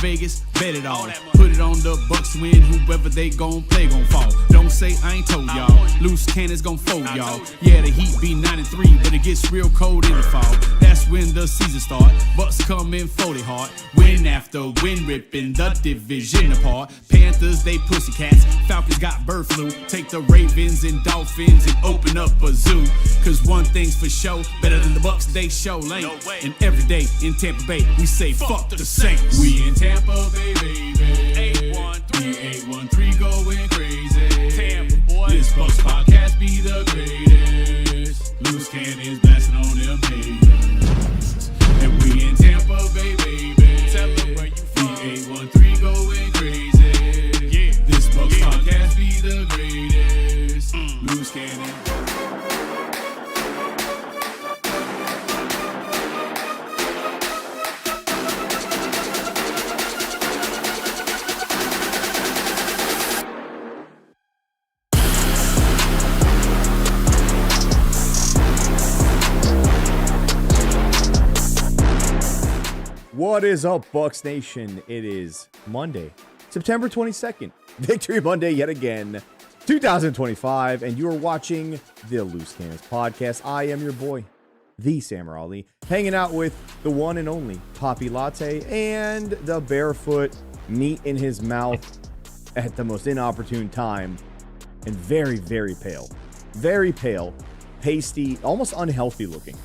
Vegas, bet it all. Put it on the Bucs win, whoever they gon' play gon' fall. Don't say I ain't told y'all. Loose cannons gon' fold y'all. Yeah, the Heat be 9-3, but it gets real cold in the fall. That's when the season start. Bucs come in 40 hard. Win after win, ripping the division apart. Panthers, they pussycats. Falcons got bird flu. Take the Ravens and Dolphins and open up a zoo. Cause one thing's for sure, better than the Bucs, they show lane. And every day in Tampa Bay, we say fuck the Saints. We in Tampa Bay, baby. 813 going crazy. Tampa, boy. This Bucs podcast be the greatest. Loose cannons blasting on them haters. And we in Tampa Bay, baby. Tell them where you from. 813 going crazy. Yeah. This Bucs podcast be the greatest. Loose cannons. What is up, Bucs Nation? It is Monday, September 22nd. Victory Monday yet again, 2025, and you are watching the Loose Cannons podcast. I am your boy, the Samurai Ali, hanging out with the one and only Poppy Latte and the barefoot meat in his mouth at the most inopportune time, and very, very pale, pasty, almost unhealthy looking,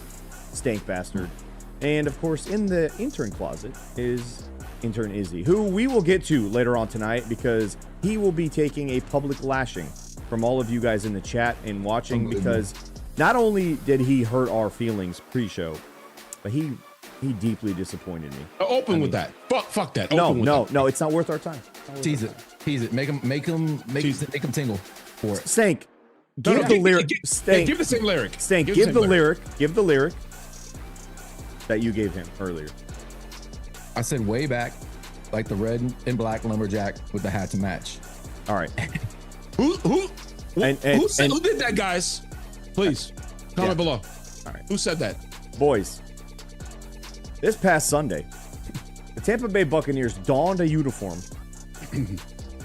stank bastard. And, of course, in the intern closet is Intern Izzy, who we will get to later on tonight because he will be taking a public lashing from all of you guys in the chat and watching because not only did he hurt our feelings pre-show, but he deeply disappointed me. Open with that. Fuck that. No, it's not worth our time. Tease it. Make him tingle for it. Stank, give the lyric. Stank, give the same lyric. Stank, give the lyric. Give the lyric that you gave him earlier. I said way back, like the red and black lumberjack with the hat to match. All right. Who did that, guys? Please comment below. All right. Who said that? Boys, this past Sunday, the Tampa Bay Buccaneers donned a uniform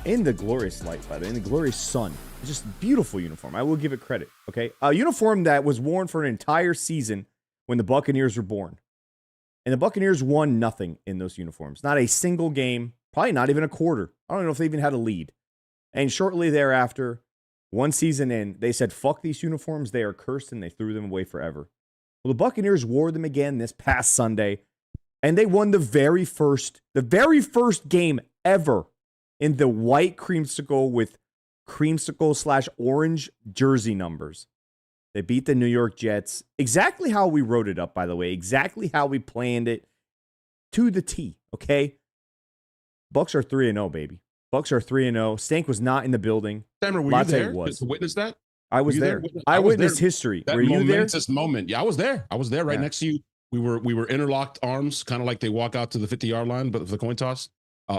in the glorious light, by the way, in the glorious sun. Just beautiful uniform. I will give it credit, okay? A uniform that was worn for an entire season when the Buccaneers were born. And the Buccaneers won nothing in those uniforms. Not a single game, probably not even a quarter. I don't know if they even had a lead. And shortly thereafter, one season in, they said, fuck these uniforms. They are cursed, and they threw them away forever. Well, the Buccaneers wore them again this past Sunday, and they won the very first game ever in the white creamsicle with creamsicle/orange jersey numbers. They beat the New York Jets. Exactly how we wrote it up, by the way. Exactly how we planned it to the T, okay? Bucs are 3-0, baby. Bucs are 3-0. Stank was not in the building. Sammer, were you there to witness that? I was there. I witnessed history. Were you there? This moment. Yeah, I was there. I was there right next to you. We were interlocked arms, kind of like they walk out to the 50-yard line, but for the coin toss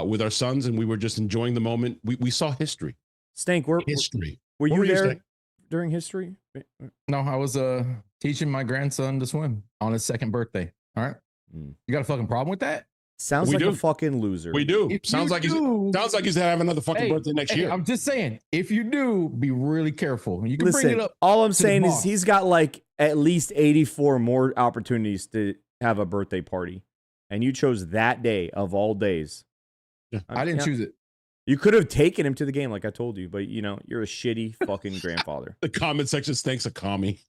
with our sons, and we were just enjoying the moment. We saw history. Stank, history. Were you there during history? No, I was teaching my grandson to swim on his second birthday. All right. You got a fucking problem with that? Sounds like a fucking loser. We do. Sounds like he's gonna have another fucking birthday next year. I'm just saying, if you do, be really careful. You can bring it up. All I'm saying is he's got like at least 84 more opportunities to have a birthday party. And you chose that day of all days. Yeah. I didn't choose it. You could have taken him to the game, like I told you, but you're a shitty fucking grandfather. The comment section stinks a commie.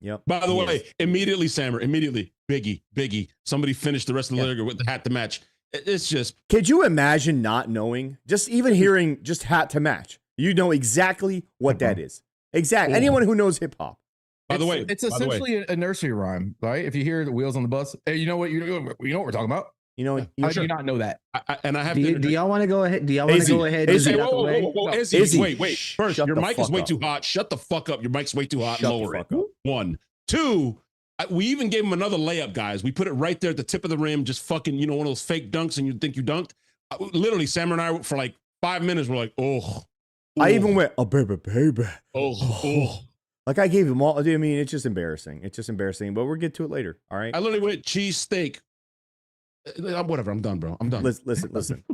Yep. By the way, immediately, Sammer, Biggie. Somebody finished the rest of the lyric with the hat to match. It's just. Could you imagine not knowing? Just even hearing just hat to match. You know exactly what that is. Exactly. Anyone who knows hip hop. By the way, it's essentially a nursery rhyme, right? If you hear the wheels on the bus, hey, you know what what we're talking about? How do you not know that? Do y'all want to go ahead? Do y'all want to go ahead? Izzy, wait. First, your mic is way too hot. Shut the fuck up. Your mic's way too hot. Lower it. 1, 2. We even gave him another layup, guys. We put it right there at the tip of the rim, just fucking, one of those fake dunks, and you think you dunked. Literally, Sam and I, for like 5 minutes, were like, oh. I even went, oh, baby. Oh. Like I gave him all. I mean, it's just embarrassing. But we'll get to it later. All right. I literally went cheese steak. Whatever. I'm done, bro. I'm done. Listen.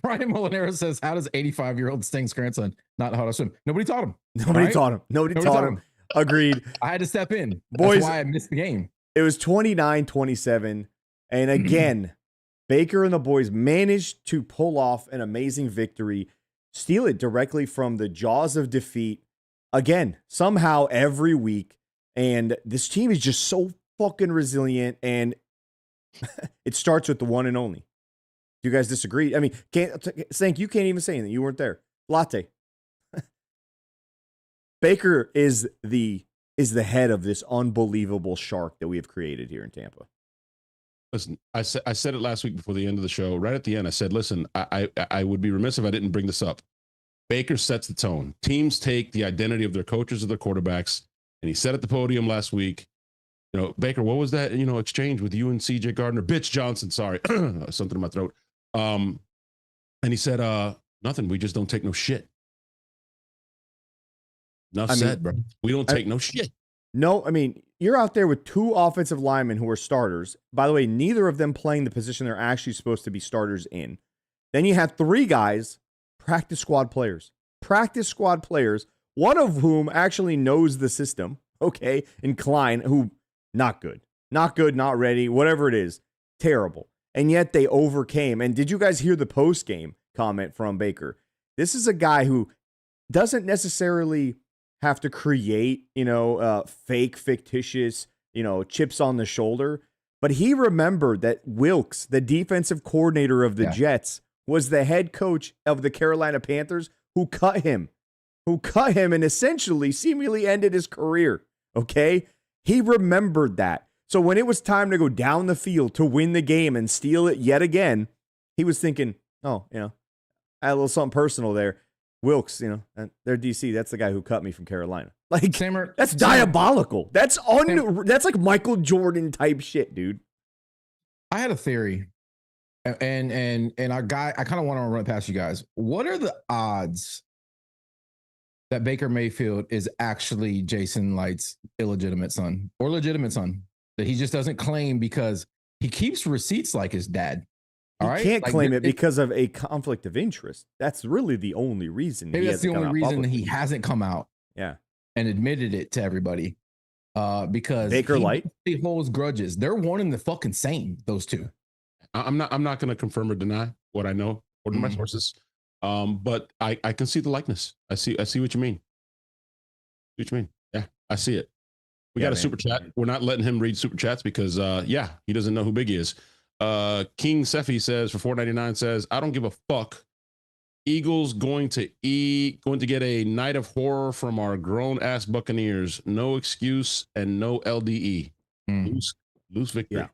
Brian Molinero says, how does 85-year-old Sting's grandson not know how to swim? Nobody taught him. Nobody taught him. Agreed. I had to step in. Boys, that's why I missed the game. It was 29-27. And again, Baker and the boys managed to pull off an amazing victory, steal it directly from the jaws of defeat. Again, somehow every week. And this team is just so fucking resilient. And it starts with the one and only. Do you guys disagree? I mean, Sank, you can't even say anything. You weren't there. Latte. Baker is the head of this unbelievable shark that we have created here in Tampa. Listen, I said it last week before the end of the show. Right at the end, I said, listen, I would be remiss if I didn't bring this up. Baker sets the tone. Teams take the identity of their coaches or their quarterbacks, and he said at the podium last week, you know, Baker, what was that, exchange with you and CJ Gardner? Bitch Johnson, sorry. Something in my throat. And he said, nothing. We just don't take no shit. Enough said, bro. We don't take no shit. No, I mean, you're out there with two offensive linemen who are starters. By the way, neither of them playing the position they're actually supposed to be starters in. Then you have three guys, practice squad players, one of whom actually knows the system, okay, and Klein, who not good, not ready, whatever it is, terrible. And yet they overcame. And did you guys hear the post-game comment from Baker? This is a guy who doesn't necessarily have to create, fake, fictitious, chips on the shoulder. But he remembered that Wilkes, the defensive coordinator of the Jets, was the head coach of the Carolina Panthers who cut him and essentially seemingly ended his career. Okay? He remembered that. So when it was time to go down the field to win the game and steal it yet again, he was thinking, I had a little something personal there. Wilkes, they're DC. That's the guy who cut me from Carolina. Like, that's diabolical. That's like Michael Jordan type shit, dude. I had a theory, and I kind of want to run it past you guys. What are the odds that Baker Mayfield is actually Jason Light's illegitimate son or legitimate son that he just doesn't claim because he keeps receipts like his dad? All right? Can't claim it because of a conflict of interest. That's really the only reason. Maybe that's the only reason he hasn't come out. Yeah. And admitted it to everybody. Because Baker Light, he holds grudges. They're one and the fucking same, those two. I'm not going to confirm or deny what I know or my sources. But I can see the likeness. I see what you mean. Yeah, I see it. We got a super chat. We're not letting him read super chats because he doesn't know who Biggie is. King Seffi says for $4.99 says, I don't give a fuck. Eagles going to get a night of horror from our grown ass Buccaneers. No excuse and no LDE. Lose victory. Yeah.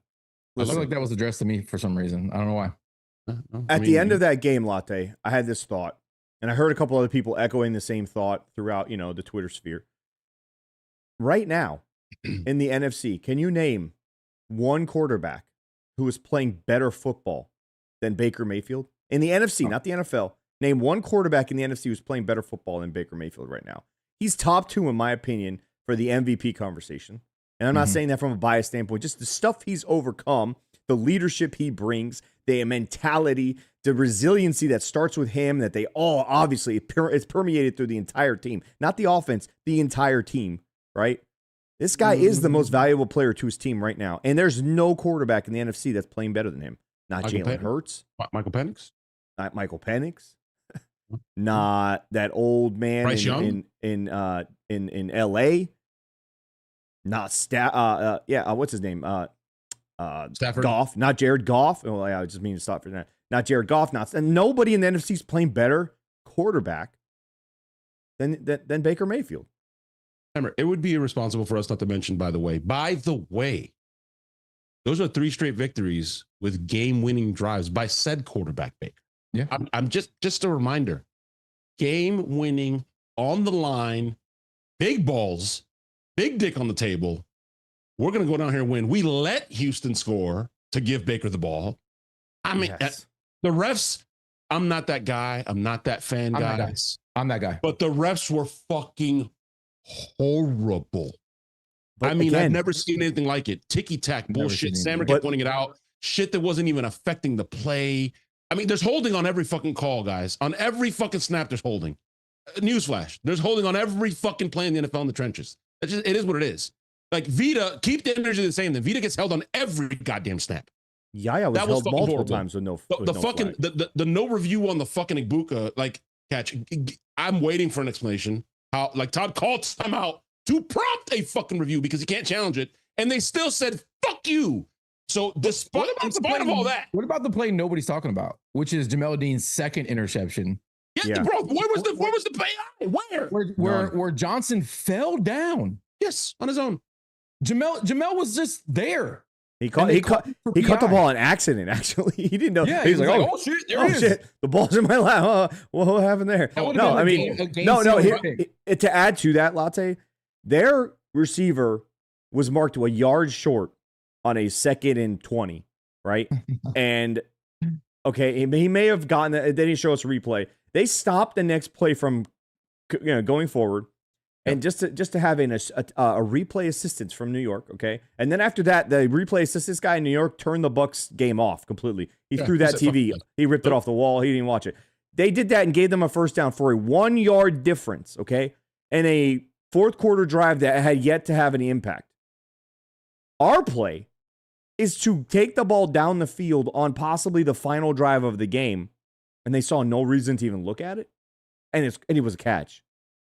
I feel like that was addressed to me for some reason. I don't know why. At the end of that game, Latte, I had this thought, and I heard a couple other people echoing the same thought throughout, the Twitter sphere. Right now, in the NFC, can you name one quarterback who is playing better football than Baker Mayfield? In the NFC, not the NFL. Name one quarterback in the NFC who's playing better football than Baker Mayfield right now. He's top 2, in my opinion, for the MVP conversation. And I'm not saying that from a biased standpoint. Just the stuff he's overcome, the leadership he brings, the mentality, the resiliency that starts with him, that they all, obviously, it's permeated through the entire team. Not the offense, the entire team, right? This guy is the most valuable player to his team right now. And there's no quarterback in the NFC that's playing better than him. Not Jalen Hurts. Michael Penix? Not Michael Penix. Not that old man in LA. Not what's his name? Stafford. Goff. Not Jared Goff. Oh, I just mean to stop for that. Not Jared Goff. And nobody in the NFC is playing better quarterback than Baker Mayfield. Remember, it would be irresponsible for us not to mention, by the way, those are 3 straight victories with game-winning drives by said quarterback Baker. Yeah, I'm just a reminder, game-winning on the line, big balls, big dick on the table. We're going to go down here and win. We let Houston score to give Baker the ball. I mean, the refs, I'm not that guy. I'm not that fan guy. I'm that guy. But the refs were fucking horrible. But I mean, I've never seen anything like it. Ticky-tack bullshit. Sammer kept pointing it out. shit that wasn't even affecting the play. I mean, there's holding on every fucking call, guys. On every fucking snap, there's holding. Newsflash, there's holding on every fucking play in the NFL in the trenches. It is what it is. Like Vita, keep the energy the same. Then Vita gets held on every goddamn snap. Yaya was held multiple times with no. The fucking the no review on the fucking Ibuka catch. I'm waiting for an explanation. How Todd called time out to prompt a fucking review because he can't challenge it, and they still said "fuck you." So in spite of all that, what about the play nobody's talking about, which is Jamel Dean's second interception? Yeah, bro. Where was the play? Where Johnson fell down? Yes, on his own. Jamel was just there. He caught the ball on accident. Actually, he didn't know. Yeah, he was like, "Oh shit, there it is. Shit, the ball's in my lap. What happened there?" No, I mean, to add to that, Latte, their receiver was marked a yard short on a 2nd and 20, right? And okay, he may have gotten that. They didn't show us a replay. They stopped the next play from going forward. And just to have a replay assistance from New York, okay? And then after that, the replay assistance guy in New York turned the Bucs game off completely. He threw that TV. He ripped it off the wall. He didn't watch it. They did that and gave them a first down for a 1-yard difference, okay? And a fourth quarter drive that had yet to have any impact. Our play is to take the ball down the field on possibly the final drive of the game, and they saw no reason to even look at it, and it was a catch.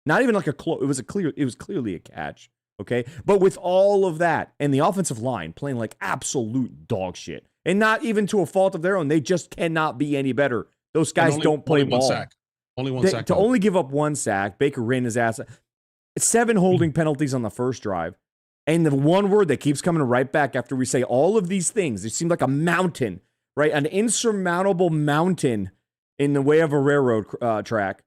Not even like it was clearly a catch, okay? But with all of that and the offensive line playing like absolute dog shit, and not even to a fault of their own, they just cannot be any better. Those guys don't play ball. Only one sack. To only give up 1 sack, Baker ran his ass. 7 holding penalties on the first drive. And the one word that keeps coming right back after we say all of these things, it seemed like a mountain, right? An insurmountable mountain in the way of a railroad track.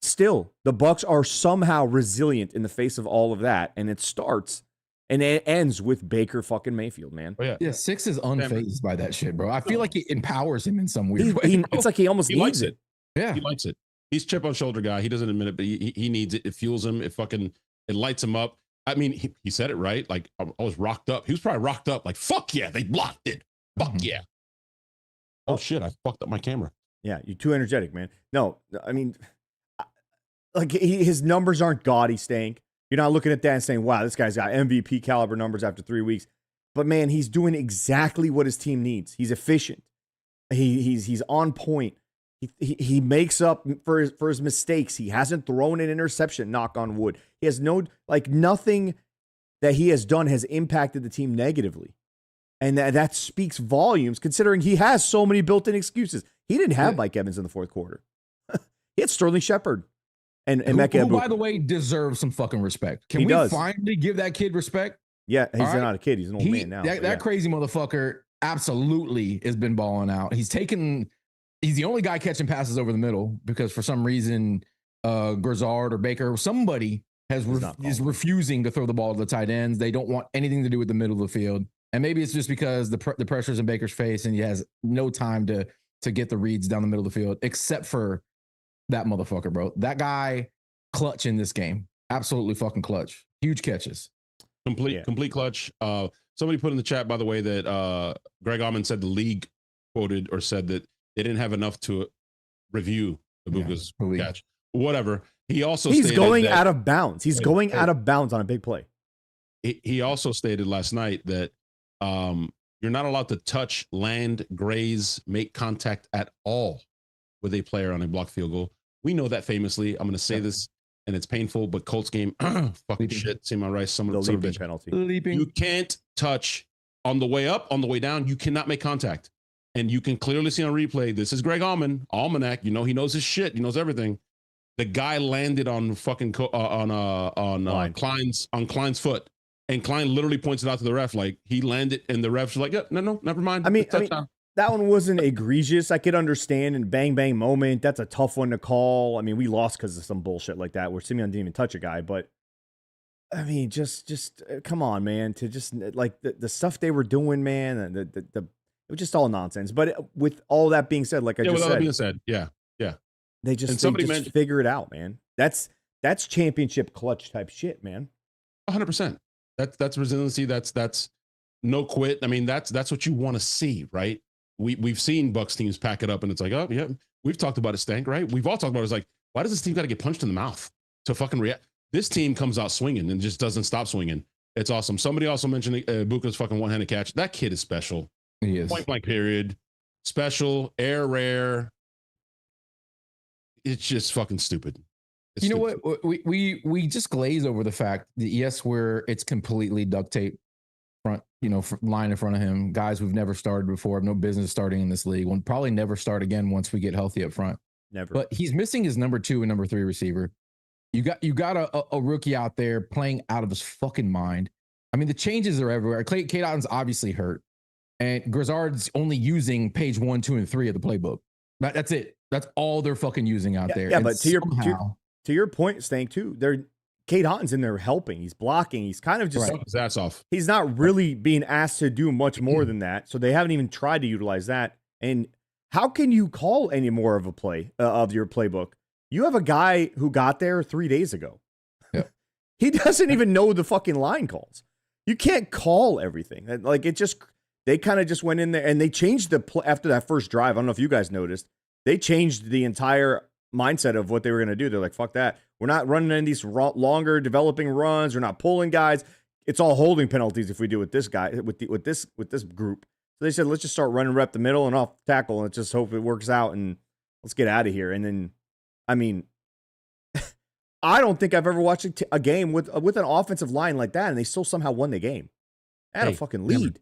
Still, the Bucs are somehow resilient in the face of all of that, and it starts and it ends with Baker fucking Mayfield, man. Oh, yeah, Six is unfazed by that shit, bro. I feel like it empowers him in some weird way. It's like he almost needs it. Yeah, he likes it. He's chip on shoulder guy. He doesn't admit it, but he needs it. It fuels him. It lights him up. I mean, he said it right. Like I was rocked up. He was probably rocked up. Like fuck yeah, they blocked it. Fuck yeah. Oh shit, I fucked up my camera. Yeah, you're too energetic, man. No, I mean. Like his numbers aren't gaudy, Stank. You're not looking at that and saying, wow, this guy's got MVP caliber numbers after 3 weeks. But man, he's doing exactly what his team needs. He's efficient. He's on point. He makes up for his mistakes. He hasn't thrown an interception, knock on wood. He has nothing that he has done has impacted the team negatively. And that speaks volumes considering he has so many built-in excuses. He didn't have Mike Evans in the fourth quarter. He had Sterling Shepard. And who, by the way, deserves some fucking respect. Can we finally give that kid respect? Yeah, he's not a kid. He's an old man now. That crazy motherfucker absolutely has been balling out. He's the only guy catching passes over the middle because for some reason, Grizzard or Baker, somebody is refusing to throw the ball to the tight ends. They don't want anything to do with the middle of the field. And maybe it's just because the pressure's in Baker's face and he has no time to get the reads down the middle of the field, except for that motherfucker, bro. That guy clutch in this game. Absolutely fucking clutch. Huge catches. Complete clutch. Somebody put in the chat, by the way, that Greg Auman said the league quoted or said that they didn't have enough to review Ibuka's catch. Whatever. He's going out of bounds. He's going out of bounds on a big play. He also stated last night that you're not allowed to touch, land, graze, make contact at all with a player on a blocked field goal. We know that famously. I'm going to say this, and it's painful, but Colts game, fucking shit. See my rice. Some bitch penalty. You can't touch on the way up, on the way down. You cannot make contact, and you can clearly see on replay. This is Greg Auman, Almanac. You know he knows his shit. He knows everything. The guy landed on fucking Klein's foot, and Klein literally points it out to the ref like he landed, and the ref's like, yeah, no, never mind. I mean, that one wasn't egregious. I could understand in bang moment. That's a tough one to call. I mean, we lost because of some bullshit like that where Simeon didn't even touch a guy. But I mean, just come on, man. To just like the stuff they were doing, man. And it was just all nonsense. But with all that being said, like I just said, with all that being said, yeah, they just figure it out, man. That's championship clutch type shit, man. 100%. That's resiliency. That's no quit. I mean, that's what you want to see, right? We've seen Bucs teams pack it up, and it's like, oh yeah, we've talked about it, Stank, right? We've all talked about it. It's like, why does this team got to get punched in the mouth to fucking react? This team comes out swinging and just doesn't stop swinging. It's awesome. Somebody also mentioned Buka's fucking one-handed catch. That kid is special. He is. Point blank period. Special, air rare. It's just fucking stupid. It's you know stupid. what? We just glaze over the fact that yes, it's completely duct tape front, line in front of him. Guys we've never started before, have no business starting in this league. Will probably never start again once we get healthy up front. Never. But he's missing his number 2 and number 3 receiver. You got a rookie out there playing out of his fucking mind. I mean, the changes are everywhere. Kate Otton's obviously hurt, and Grizzard's only using page 1, 2, and 3 of the playbook. That's it. That's all they're fucking using out there. Yeah, and but to your point, Stank, too, Kate Otton's in there helping. He's blocking. He's kind of just his ass off. He's not really being asked to do much more than that. So they haven't even tried to utilize that. And how can you call any more of a play of your playbook? You have a guy who got there 3 days ago. Yeah. He doesn't even know the fucking line calls. You can't call everything. Like they kind of just went in there and they changed after that first drive. I don't know if you guys noticed. They changed the entire mindset of what they were going to do. They're like, fuck that. We're not running in these longer developing runs. We're not pulling guys. It's all holding penalties if we do with this guy, with this group. So they said, let's just start running rep the middle and off tackle and let's just hope it works out and let's get out of here. And then, I mean, I don't think I've ever watched a game with an offensive line like that and they still somehow won the game. At a fucking lead.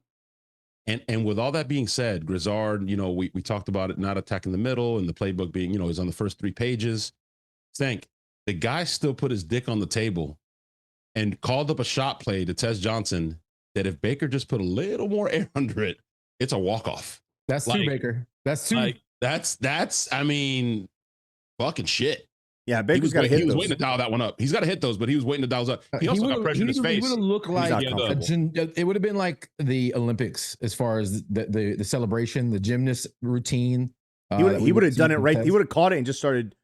And with all that being said, Grizzard, we talked about it not attacking the middle and the playbook being, is on the first 3 pages. Stank, the guy still put his dick on the table and called up a shot play to Tez Johnson that if Baker just put a little more air under it, it's a walk-off. That's 2, Baker. That's 2. That's I mean, fucking shit. Yeah, Baker's got to hit those. He was waiting to dial that one up. He's got to hit those, but he was waiting to dial those up. He also got pressure in his face. He would have looked like it would have been like the Olympics as far as the celebration, the gymnast routine. He would have done it right. He would have caught it and just started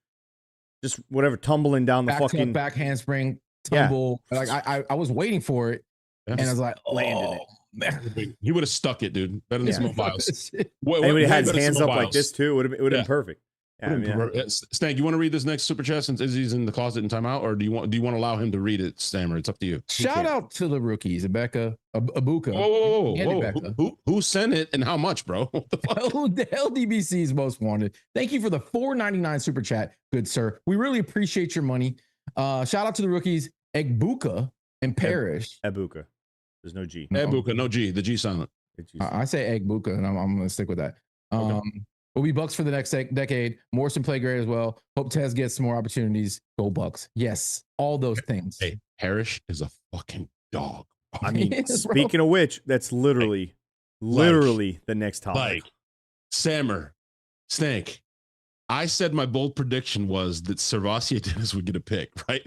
tumbling down the fucking back handspring tumble. Yeah. Like I was waiting for it, and I was like, landed it. Man. He would have stuck it, dude. Better than Simone Biles. He would have had his hands up like this too. It would have been perfect. Yeah, Stank, you want to read this next super chat since Izzy's in the closet in timeout, or do you want to allow him to read it, Stammer? It's up to you. Shout out to the rookies, Ibuka. Whoa. Who sent it and how much, bro? What the fuck? The LDBC's most wanted. Thank you for the $4.99 super chat, good sir. We really appreciate your money. Shout out to the rookies, Egbuka and Parrish. Egbuka. There's no G. Egbuka, no G. The G silent. I say Egbuka, and I'm going to stick with that. Okay. We'll be Bucs for the next decade. Morrison play great as well. Hope Tez gets some more opportunities. Go Bucs. Yes, all those things. Hey, Parrish is a fucking dog. I mean, speaking of which, that's literally the next topic. Like, Sammer, Stank, I said my bold prediction was that Servassier Dennis would get a pick, right?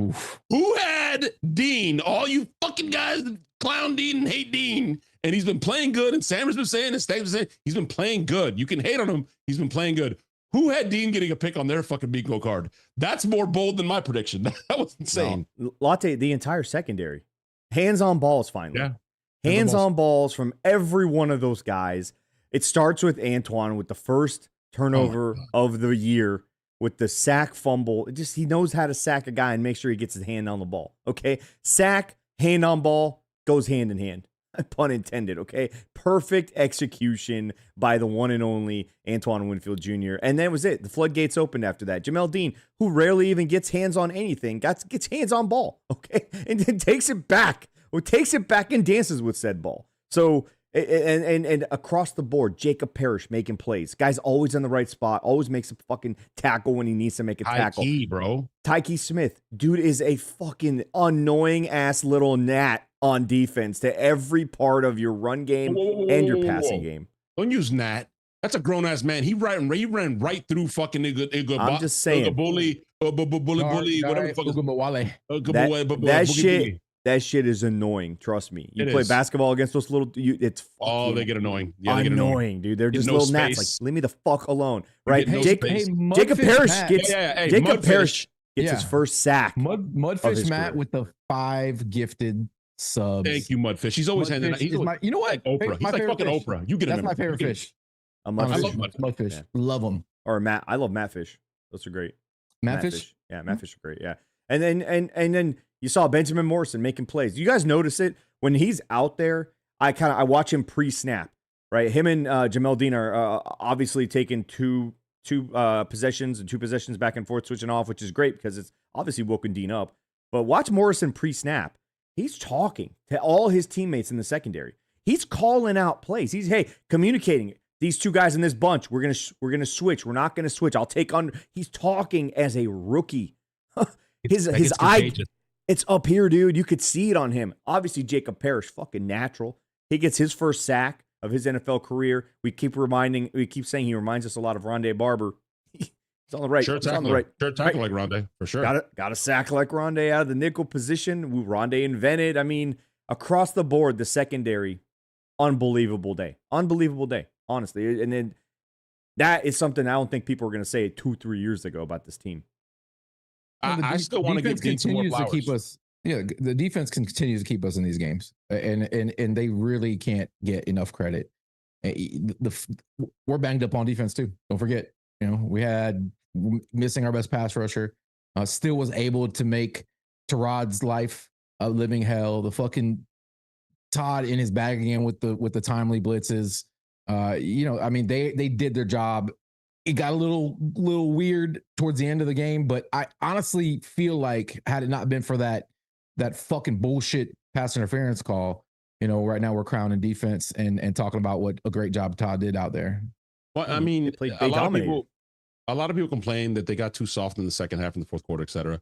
Oof. Who had Dean? All you fucking guys that clown Dean and hate Dean. And he's been playing good. And Sammer's been saying, and Stank's been saying, he's been playing good. You can hate on him. He's been playing good. Who had Dean getting a pick on their fucking bingo card? That's more bold than my prediction. That was insane. No. Latte, the entire secondary. Hands on balls, finally. Yeah. Hands on balls from every one of those guys. It starts with Antoine with the first turnover of the year with the sack fumble. He knows how to sack a guy and make sure he gets his hand on the ball. Okay. Sack, hand on ball, goes hand in hand. Pun intended, okay? Perfect execution by the one and only Antoine Winfield Jr. And that was it. The floodgates opened after that. Jamel Dean, who rarely even gets hands on anything, gets hands on ball, okay? And then takes it back. Or takes it back and dances with said ball. So, and across the board, Jacob Parrish making plays. Guy's always in the right spot, always makes a fucking tackle when he needs to make a tackle. Tyke, bro. Tyke Smith. Dude is a fucking annoying ass little gnat on defense to every part of your run game and your passing game. Don't use Nat. That's a grown ass man. He ran right through fucking nigga. I'm just saying. Bully, whatever the fuck. That shit is annoying. Trust me. You play basketball against those little. It's they get annoying. Yeah, they get annoying, dude. They're just little gnats. Like, leave me the fuck alone, right? Jacob Parrish gets his first sack. Mudfish Matt with the 5 gifted subs. Thank you, Mudfish. He's always handing out. He's you know what? like Oprah. He's like fucking fish. Oprah. You get him. That's my favorite fish. I love Mudfish. Yeah. Love them. Or Matt. I love Mattfish. Those are great. Mattfish? Yeah, Mattfish are great. Yeah. And then you saw Benjamin Morrison making plays. You guys notice it when he's out there? I watch him pre-snap, right? Him and Jamel Dean are obviously taking two possessions back and forth, switching off, which is great because it's obviously woken Dean up. But watch Morrison pre-snap. He's talking to all his teammates in the secondary. He's calling out plays. He's communicating. These two guys in this bunch, we're gonna switch. We're not gonna switch. I'll take on. He's talking as a rookie. his eye, it's up here, dude. You could see it on him. Obviously, Jacob Parrish, fucking natural. He gets his first sack of his NFL career. We keep saying he reminds us a lot of Rondé Barber. He's on the right. Sure tackle like Rondé, for sure. Got a sack like Rondé out of the nickel position. Rondé invented. I mean, across the board, the secondary, unbelievable day. Honestly. And then that is something I don't think people were going to say 2-3 years ago about this team. I still want to give Dean some more flowers. To keep us, the defense continues to keep us in these games, and they really can't get enough credit. We're banged up on defense too. Don't forget, we had missing our best pass rusher. Still was able to make Terod's life a living hell. The fucking Todd in his bag again with the timely blitzes. I mean, they did their job. It got a little weird towards the end of the game, but I honestly feel like had it not been for that fucking bullshit pass interference call, right now we're crowning defense and talking about what a great job Todd did out there. Well, I mean, a lot of people complain that they got too soft in the second half in the fourth quarter, et cetera.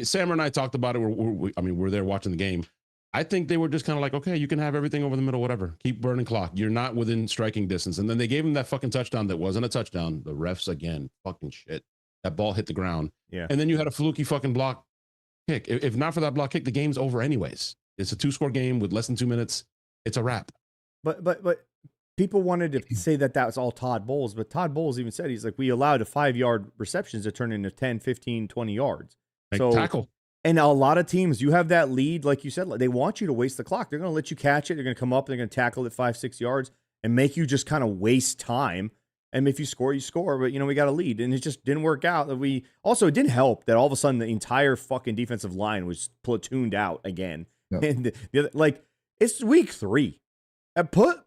Sam and I talked about it. We're there watching the game. I think they were just kind of like, okay, you can have everything over the middle, whatever. Keep burning clock. You're not within striking distance. And then they gave him that fucking touchdown that wasn't a touchdown. The refs, again, fucking shit. That ball hit the ground. Yeah. And then you had a fluky fucking block kick. If not for that block kick, the game's over anyways. It's a 2-score game with less than 2 minutes. It's a wrap. But people wanted to say that was all Todd Bowles. But Todd Bowles even said, he's like, we allowed a 5-yard receptions to turn into 10, 15, 20 yards. Tackle. And a lot of teams, you have that lead, like you said, they want you to waste the clock. They're going to let you catch it. They're going to come up. They're going to tackle it 5-6 yards and make you just kind of waste time. And if you score, you score. But, we got a lead. And it just didn't work out. It didn't help that all of a sudden the entire fucking defensive line was platooned out again. Yep. And it's week 3. Put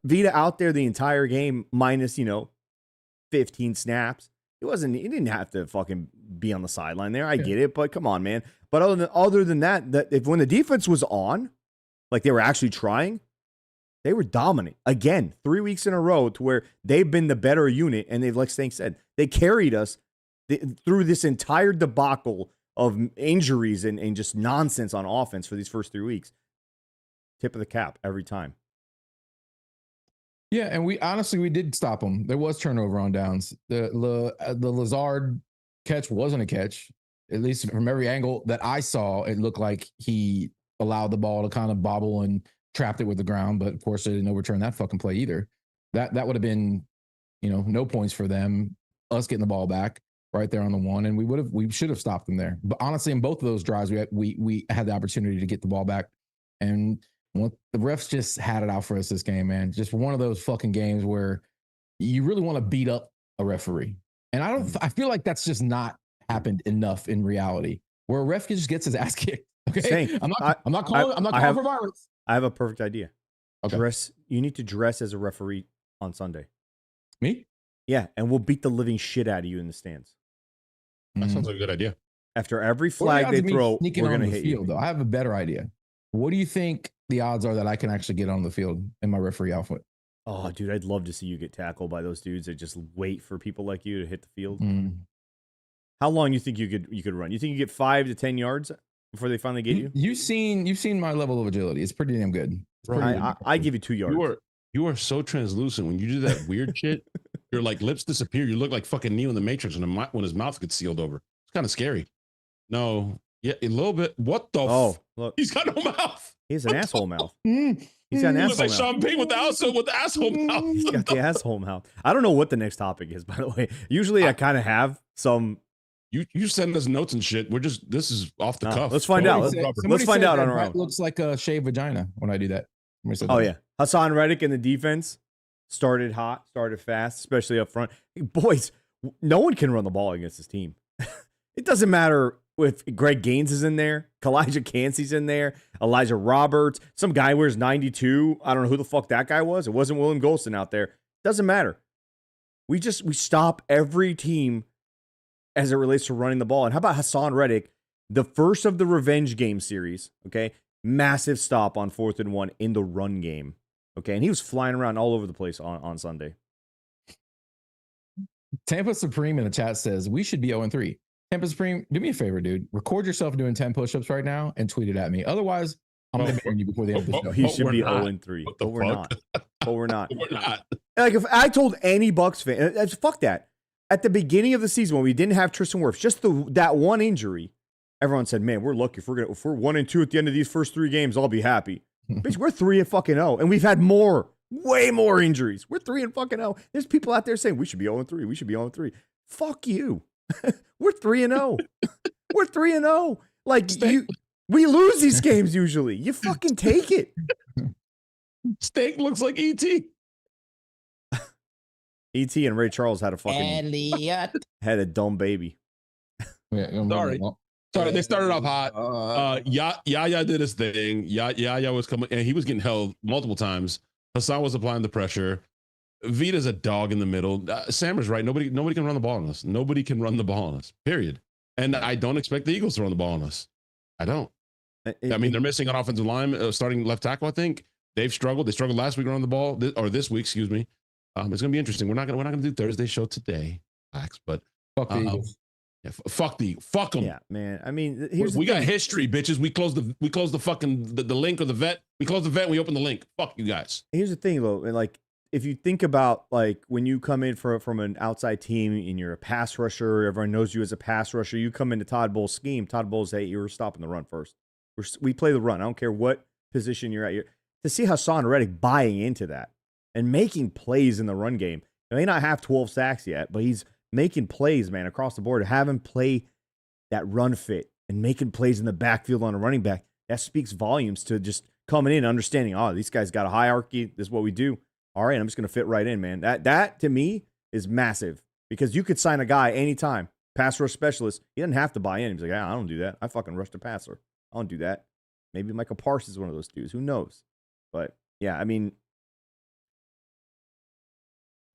Vita out there the entire game minus, 15 snaps. He didn't have to fucking be on the sideline there. I get it, but come on, man. But other than that, if when the defense was on, like they were actually trying, they were dominant. Again, 3 weeks in a row to where they've been the better unit, and they've, like Stank said, they carried us through this entire debacle of injuries and just nonsense on offense for these first 3 weeks. Tip of the cap every time. Yeah, and we did stop them. There was turnover on downs. The Lazard catch wasn't a catch, at least from every angle that I saw. It looked like he allowed the ball to kind of bobble and trapped it with the ground. But of course, they didn't overturn that fucking play either. That would have been, no points for them. Us getting the ball back right there on the one, and we should have stopped them there. But honestly, in both of those drives, we had the opportunity to get the ball back, and the refs just had it out for us this game, man. Just one of those fucking games where you really want to beat up a referee. And I feel like that's just not happened enough in reality, where a ref just gets his ass kicked. Okay. I'm not calling for violence. I have a perfect idea. Okay. You need to dress as a referee on Sunday. Me? Yeah. And we'll beat the living shit out of you in the stands. That sounds like a good idea. After every flag they throw, we're going to hit you. Though. I have a better idea. What do you think the odds are that I can actually get on the field in my referee outfit? Oh, dude, I'd love to see you get tackled by those dudes that just wait for people like you to hit the field. How long do you think you could run? You think you get 5 to 10 yards before they finally get you? You've seen my level of agility. It's pretty damn good. I give you 2 yards. You are so translucent when you do that weird shit. Your lips disappear. You look like fucking Neo in the Matrix when his mouth gets sealed over. It's kind of scary. No, yeah, a little bit. What the? Look, he's got no mouth. He has an asshole mouth. He's got an asshole looks like mouth. Sean Payne with the asshole mouth. He's got the asshole mouth. I don't know what the next topic is, by the way. Usually I kind of have some You send us notes and shit. This is off the cuff. Let's find out. Let's find out on our own. Looks like a shaved vagina when I do that. Oh yeah, Hassan Reddick in the defense started hot, started fast, especially up front. Boys, no one can run the ball against this team. It doesn't matter if Greg Gaines is in there, Kalijah Cansey's in there, Elijah Roberts, some guy wears 92. I don't know who the fuck that guy was. It wasn't William Golston out there. Doesn't matter. We stop every team as it relates to running the ball. And how about Hassan Reddick, the first of the revenge game series, okay? Massive stop on 4th and 1 in the run game, okay? And he was flying around all over the place on Sunday. Tampa Supreme in the chat says, we should be 0-3. Tampa Supreme, do me a favor, dude. Record yourself doing 10 push-ups right now and tweet it at me. Otherwise, I'm going to ban you before the end of the show. He should be 0-3. But we're not. But we're not. We're not. Like, if I told any Bucs fan, fuck that. At the beginning of the season, when we didn't have Tristan Wirfs, just that one injury, everyone said, man, we're lucky. If we're 1-2 at the end of these first 3 games, I'll be happy. Bitch, we're 3-0. And we've had way more injuries. We're 3-0. There's people out there saying, we should be 0-3. We should be 0-3. Fuck you. We're 3-0. We're 3-0. Like, we lose these games usually. You fucking take it. Steak looks like E.T. E.T. and Ray Charles had a dumb baby. Sorry, they started off hot. Yaya did his thing. Yaya was coming, and he was getting held multiple times. Hassan was applying the pressure. Vita's a dog in the middle. Sam is right. Nobody can run the ball on us. Nobody can run the ball on us, period. And I don't expect the Eagles to run the ball on us. I don't. I mean, they're missing an offensive line, starting left tackle, I think. They've struggled. They struggled last week running the ball, or this week, excuse me. It's going to be interesting. We're not going to do Thursday show today, but fuck the Eagles. Yeah, fuck them. Yeah, man. I mean, we got history, bitches. We closed the fucking the link or the vet. We closed the vet. And we opened the link. Fuck you guys. Here's the thing, though, and like, if you think about like when you come in from an outside team and you're a pass rusher, everyone knows you as a pass rusher. You come into Todd Bowles' scheme. Todd Bowles, hey, you're stopping the run first. We play the run. I don't care what position you're at. To see Hassan Reddick buying into that and making plays in the run game. He may not have 12 sacks yet, but he's making plays, man, across the board. Have him play that run fit and making plays in the backfield on a running back. That speaks volumes to just coming in, understanding, oh, these guys got a hierarchy. This is what we do. All right, I'm just going to fit right in, man. That to me is massive because you could sign a guy anytime, pass rush specialist. He doesn't have to buy in. He's like, I don't do that. I fucking rush the passer. I don't do that. Maybe Michael Parsons is one of those dudes. Who knows? But yeah, I mean,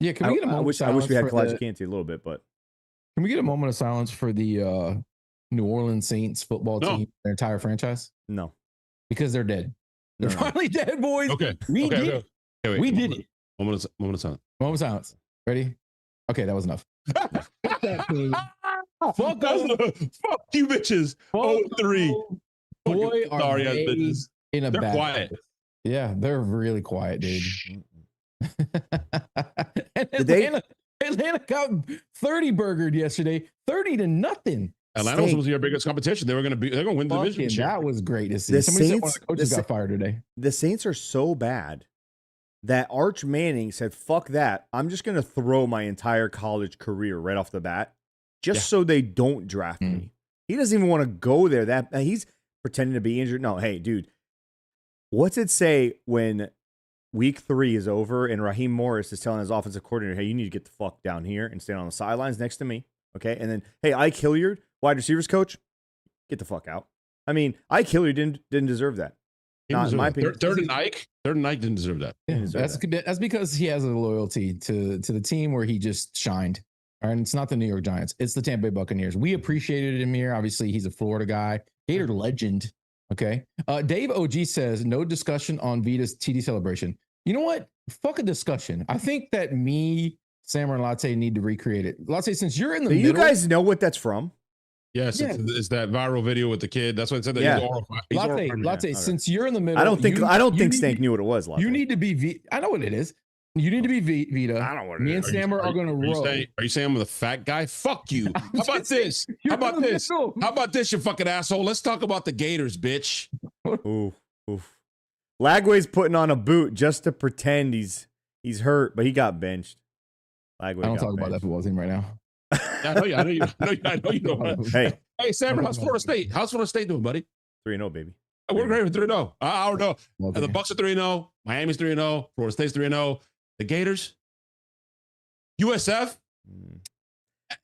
yeah. Can we get a moment? I wish we had Kalijah Cansey a little bit, but can we get a moment of silence for the New Orleans Saints football team, their entire franchise? No, because they're dead. They're finally dead, boys. Okay, we did it. Wait, we did it. Moment of silence. Moment of silence. Ready? Okay, that was enough. Fuck you, bitches. 0-3. Boy, sorry, bitches. In a they're bad quiet. Place. Yeah, they're really quiet, dude. Atlanta got 30 burgered yesterday, 30-0. Atlanta was your biggest competition. They're going to win the division. That was great to see. Somebody said one of the coaches got fired today. The Saints are so bad that Arch Manning said, fuck that. I'm just going to throw my entire college career right off the bat so they don't draft me. He doesn't even want to go there. He's pretending to be injured. No, hey, dude, what's it say when week 3 is over and Raheem Morris is telling his offensive coordinator, hey, you need to get the fuck down here and stand on the sidelines next to me, okay? And then, hey, Ike Hilliard, wide receivers coach, get the fuck out. I mean, Ike Hilliard didn't deserve that. Not in my opinion. Third and Ike didn't deserve that. Yeah, that's because he has a loyalty to the team where he just shined. All right, and it's not the New York Giants. It's the Tampa Bay Buccaneers. We appreciated him here. Obviously, he's a Florida guy. Gator legend. Okay. Dave OG says, no discussion on Vita's TD celebration. You know what? Fuck a discussion. I think that me, Sam, and Latte need to recreate it. Latte, since you're in the middle. You guys know what that's from? Yes, yeah. It's that viral video with the kid. That's what it said. That Latte, since you're in the middle. I don't think Stank knew what it was. Latte. You need to be I know what it is. You need to be Vita. I don't know what it Me and Sam are going to roll. Are you saying I'm the fat guy? Fuck you. How about this? How about this, you fucking asshole? Let's talk about the Gators, bitch. Oof. Lagway's putting on a boot just to pretend he's hurt, but he got benched. I don't talk about that football team right now. I know you know. Hey, Sam, how's Florida State? How's Florida State doing, buddy? 3-0, baby. We're great with 3-0. I don't know. Okay. The Bucs are 3-0. Miami's 3-0. Florida State's 3-0. The Gators, USF.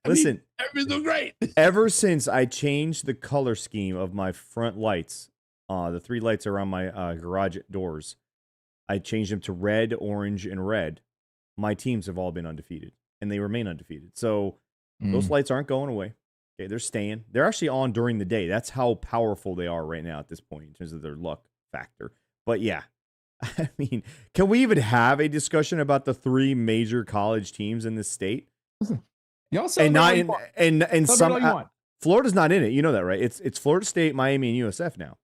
Listen, everything's doing great. Ever since I changed the color scheme of my front lights, the 3 lights around my garage doors, I changed them to red, orange, and red. My teams have all been undefeated, and they remain undefeated. So those lights aren't going away. Okay, they're staying. They're actually on during the day. That's how powerful they are right now at this point in terms of their luck factor. But yeah, I mean, can we even have a discussion about the 3 major college teams in this state? Y'all celebrate and some Florida's not in it. You know that, right? It's Florida State, Miami, and USF now.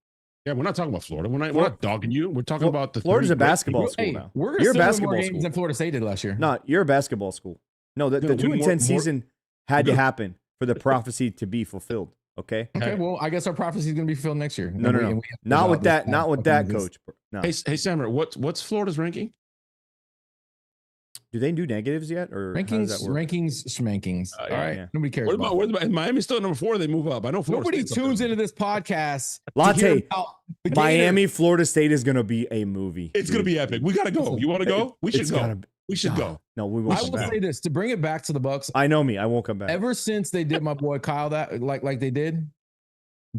Yeah, we're not talking about Florida. We're not dogging you. We're talking about the Florida's a basketball school now. You're a basketball more games than Florida State did last year. No, you're a basketball school. No, the 2-10 season had to happen for the prophecy to be fulfilled. Okay. Okay. Well, I guess our prophecy is going to be fulfilled next year. No. Not with that, coach. No. Hey, Sammer, what's Florida's ranking? Do they do negatives yet, or rankings? Schmankings. All right. Yeah. Nobody cares. What about Miami's still number 4? They move up. I know. Nobody tunes into this podcast. Latte. Miami, Florida State is going to be a movie. It's going to be epic. We got to go. You want to go? We should go. We should go. No, we won't. I will say this to bring it back to the Bucs. I know me. I won't come back. Ever since they did my boy Kyle that like they did,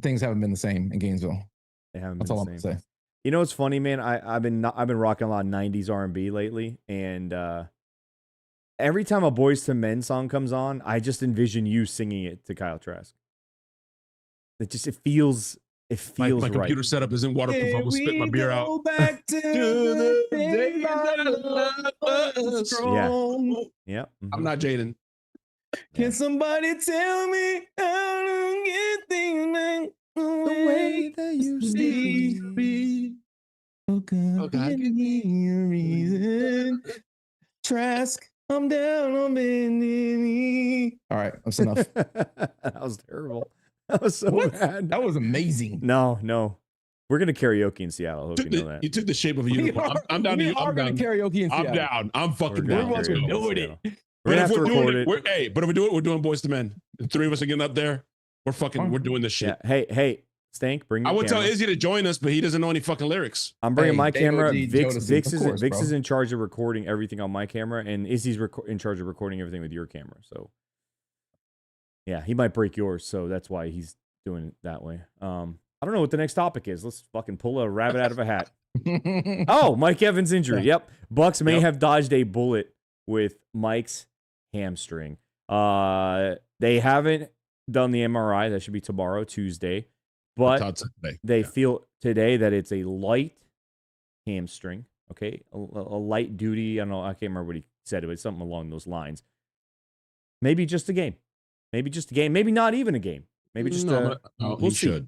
things haven't been the same in Gainesville. They haven't. That's all I'm gonna say. You know what's funny, man? I've been rocking a lot of '90s R&B lately, and every time a Boyz II Men song comes on, I just envision you singing it to Kyle Trask. It feels my right. Computer setup isn't waterproof. I will spit my beer out. Back to the day Yeah. I'm not Jaden. Can somebody tell me how to get things back the way they used to be? Oh God, give me a reason. Trask, I'm down on bending knee. All right, that's enough. That was terrible. That was so bad. That was amazing. No. We're going to karaoke in Seattle. I hope you know that. You took the shape of a unicorn. I'm down to you. I'm down. Karaoke in Seattle. I'm down. I'm fucking down. We're doing it. We're going to have to record it. But if we do it, we're doing Boyz II Men. The 3 of us are getting up there. We're doing this shit. Yeah. Hey, Stank, bring your I would camera. tell Izzy to join us, but he doesn't know any fucking lyrics. I'm bringing my camera. Vix is in charge of recording everything on my camera, and Izzy's in charge of recording everything with your camera. So, yeah, he might break yours, so that's why he's doing it that way. I don't know what the next topic is. Let's fucking pull a rabbit out of a hat. Oh, Mike Evans' injury. Yep. Bucs may have dodged a bullet with Mike's hamstring. They haven't done the MRI. That should be tomorrow, Tuesday. But they feel today that it's a light hamstring. Okay. A light duty. I don't know. I can't remember what he said. It was something along those lines. Maybe just a game. Maybe not even a game. Maybe just he should.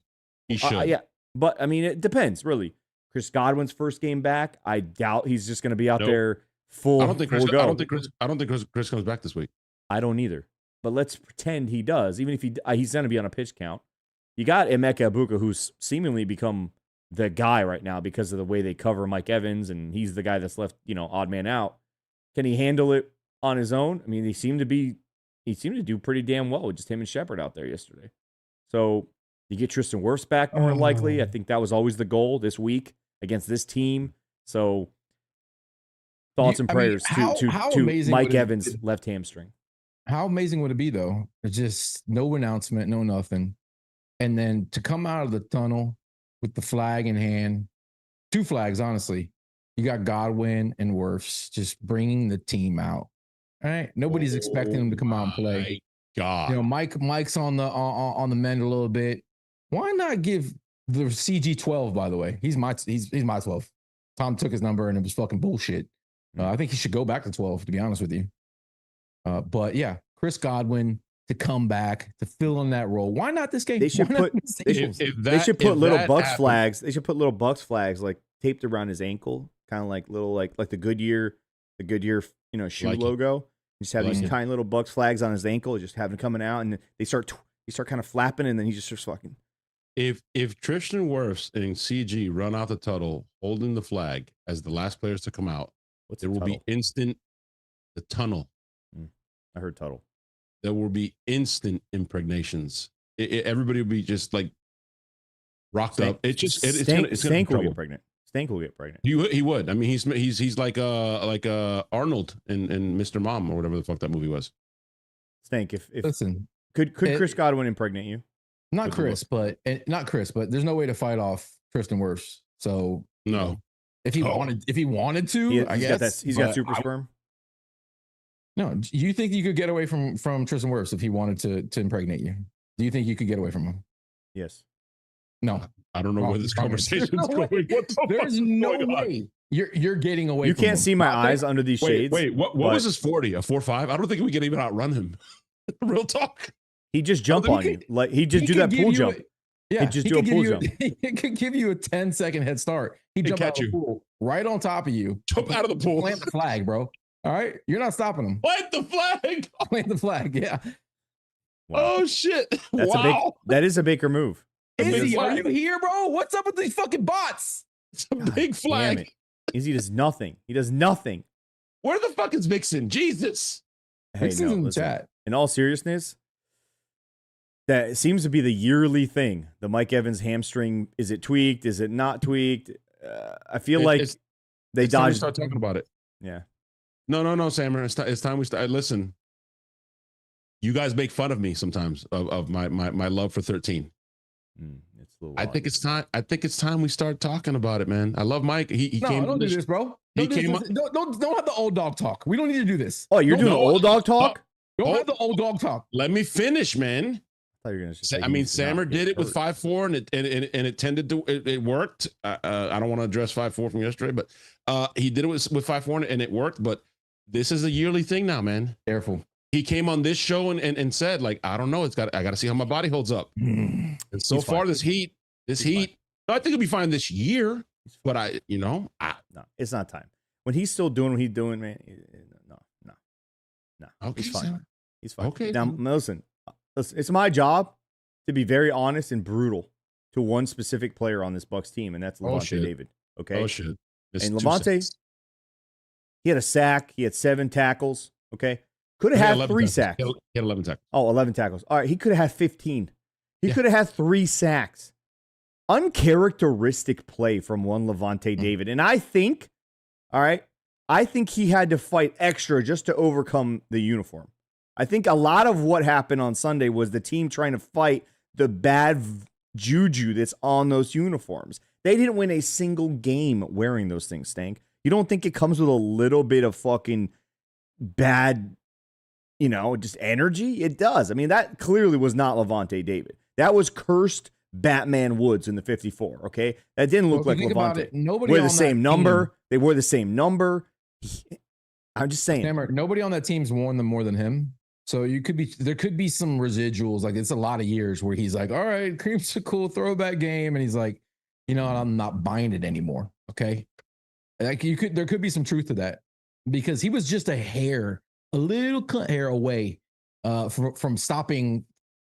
He should. Yeah. But, I mean, it depends, really. Chris Godwin's first game back. I doubt he's just going to be out there full. I don't think Chris comes back this week. I don't either. But let's pretend he does. Even if he's going to be on a pitch count. You got Emeka Egbuka, who's seemingly become the guy right now because of the way they cover Mike Evans, and he's the guy that's left, odd man out. Can he handle it on his own? I mean, he seemed to do pretty damn well with just him and Shepard out there yesterday. So you get Tristan Wirfs back more than likely. I think that was always the goal this week against this team. So thoughts and prayers to Mike Evans' left hamstring. How amazing would it be, though? Just no announcement, no nothing. And then to come out of the tunnel with the flag in hand, 2 flags, honestly. You got Godwin and Wirfs just bringing the team out. All right, nobody's expecting him to come out and play. God, Mike's on the mend a little bit. Why not give the CG 12? By the way, he's my 12. Tom took his number and it was fucking bullshit. I think he should go back to 12. To be honest with you, but yeah, Chris Godwin to come back to fill in that role. Why not this game? They should put little Bucs flags. They should put little Bucs flags like taped around his ankle, kind of like little like the Goodyear shoe logo. Just have these tiny little Bucs flags on his ankle, just have him coming out, and they start kind of flapping, and then he just starts fucking. If Tristan Wirfs and CG run out the tunnel holding the flag as the last players to come out, there will be instant the tunnel. I heard tunnel. there will be instant impregnations. Everybody will be just like rocked up. It's just Stank will get pregnant. Stank will get pregnant. He would. I mean, he's like Arnold in Mr. Mom or whatever the fuck that movie was. Stank. If listen, could Chris Godwin impregnate you? Not Chris, but there's no way to fight off Tristan Wirfs. So no, if he wanted to, I guess he's got super sperm. No, you think you could get away from Tristan Wirfs if he wanted to impregnate you? Do you think you could get away from him? Yes. No. I don't know where this conversation is going. There's no way you're getting away. You from can't him. see my eyes under these shades. Wait, what was his 40? A 4.5? I don't think we can even outrun him. Real talk. He just jump on you. Like he just do that pool jump. Yeah, he just do a pool jump. He could give you a 10-second head start. He jump out of the pool right on top of you. Jump out of the pool. Plant the flag, bro. All right, you're not stopping him. Plant the flag. Plant the flag. Yeah. Wow. Oh shit! That is a Baker move. Izzy, are you here, bro? What's up with these fucking bots? It's a big flag. Izzy does nothing. He does nothing. Where the fuck is Vixen? Jesus. Hey, Vixen's in the chat. In all seriousness, that seems to be the yearly thing. The Mike Evans hamstring. Is it tweaked? Is it not tweaked? I feel like they dodged. Start talking about it. Yeah. No, Sammer. It's time we start. Listen, you guys make fun of me sometimes of my love for 13. It's a little I think it's time we start talking about it, man. I love Mike. He came. Don't do this, bro. Don't have the old dog talk. We don't need to do this. Oh, you're doing the old dog talk? Don't have the old dog talk. Let me finish, man. I thought you were gonna say Sammer did it with 5.4, and it tended to it worked. I don't want to address 5.4 from yesterday, but he did it with 5.4 and it worked. But this is a yearly thing now, man. Careful. He came on this show and said, like, I don't know, I got to see how my body holds up. And so far, this heat, I think he'll be fine this year. But no, it's not time. When he's still doing what he's doing, man. No. Okay, he's fine. He's fine. Okay. Now, listen, it's my job to be very honest and brutal to one specific player on this Bucs team, and that's Levante David. Okay. Oh shit. And Levante, he had a sack. He had 7 tackles. Okay. Could have had 3 sacks. He had 11 tackles. Oh, 11 tackles. All right. He could have had 15. He could have had 3 sacks. Uncharacteristic play from one Levante David. And I think he had to fight extra just to overcome the uniform. I think a lot of what happened on Sunday was the team trying to fight the bad juju that's on those uniforms. They didn't win a single game wearing those things, Stank. You don't think it comes with a little bit of fucking bad, just energy? It does. I mean, that clearly was not Levante David. That was cursed Batman Woods in the 54, okay? That didn't look like Levante. Nobody wore the same number. They wore the same number. I'm just saying. Hammer, nobody on that team's worn them more than him. So there could be some residuals. Like, it's a lot of years where he's like, all right, Creamsicle throwback game. And he's like, I'm not buying it anymore. Okay. Like, there could be some truth to that, because he was just a little hair away from stopping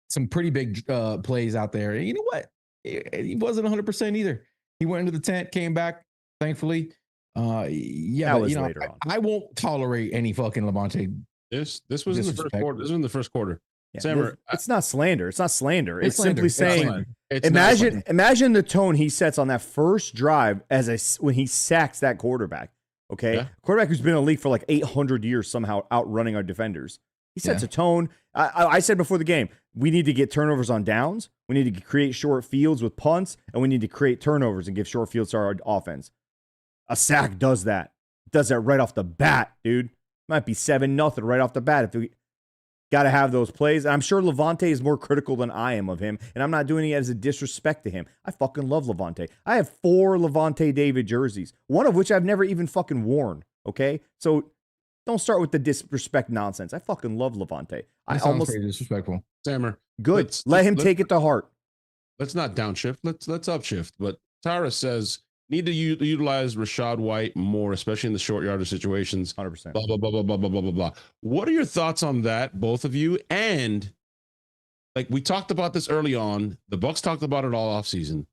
some pretty big plays out there. And you know what? He wasn't 100% either. He went into the tent, came back, thankfully. That was later on. I won't tolerate any fucking Levante. This was in the first quarter. This was in the first quarter. Yeah, Sammer, it's not slander. It's not slander. It's slander. Simply saying, imagine the tone he sets on that first drive when he sacks that quarterback. Okay, yeah. Quarterback who's been in the league for like 800 years, somehow outrunning our defenders. He sets a tone. I said before the game, we need to get turnovers on downs. We need to create short fields with punts, and we need to create turnovers and give short fields to our offense. A sack does that. It does that right off the bat, dude. Might be 7-0 right off the bat if we got to have those plays. And I'm sure Levante is more critical than I am of him, and I'm not doing it as a disrespect to him. I fucking love Levante. I have 4 Levante David jerseys, one of which I've never even fucking worn, okay? So don't start with the disrespect nonsense. I fucking love Levante. I almost pretty disrespectful. Sammer, good. Let him take it to heart. Let's not downshift. Let's upshift. But Tara says, need to utilize Rachaad White more, especially in the short yardage situations. 100%. Blah, blah, blah, blah, blah, blah, blah, blah, blah. What are your thoughts on that, both of you? And like we talked about this early on, the Bucs talked about it all offseason.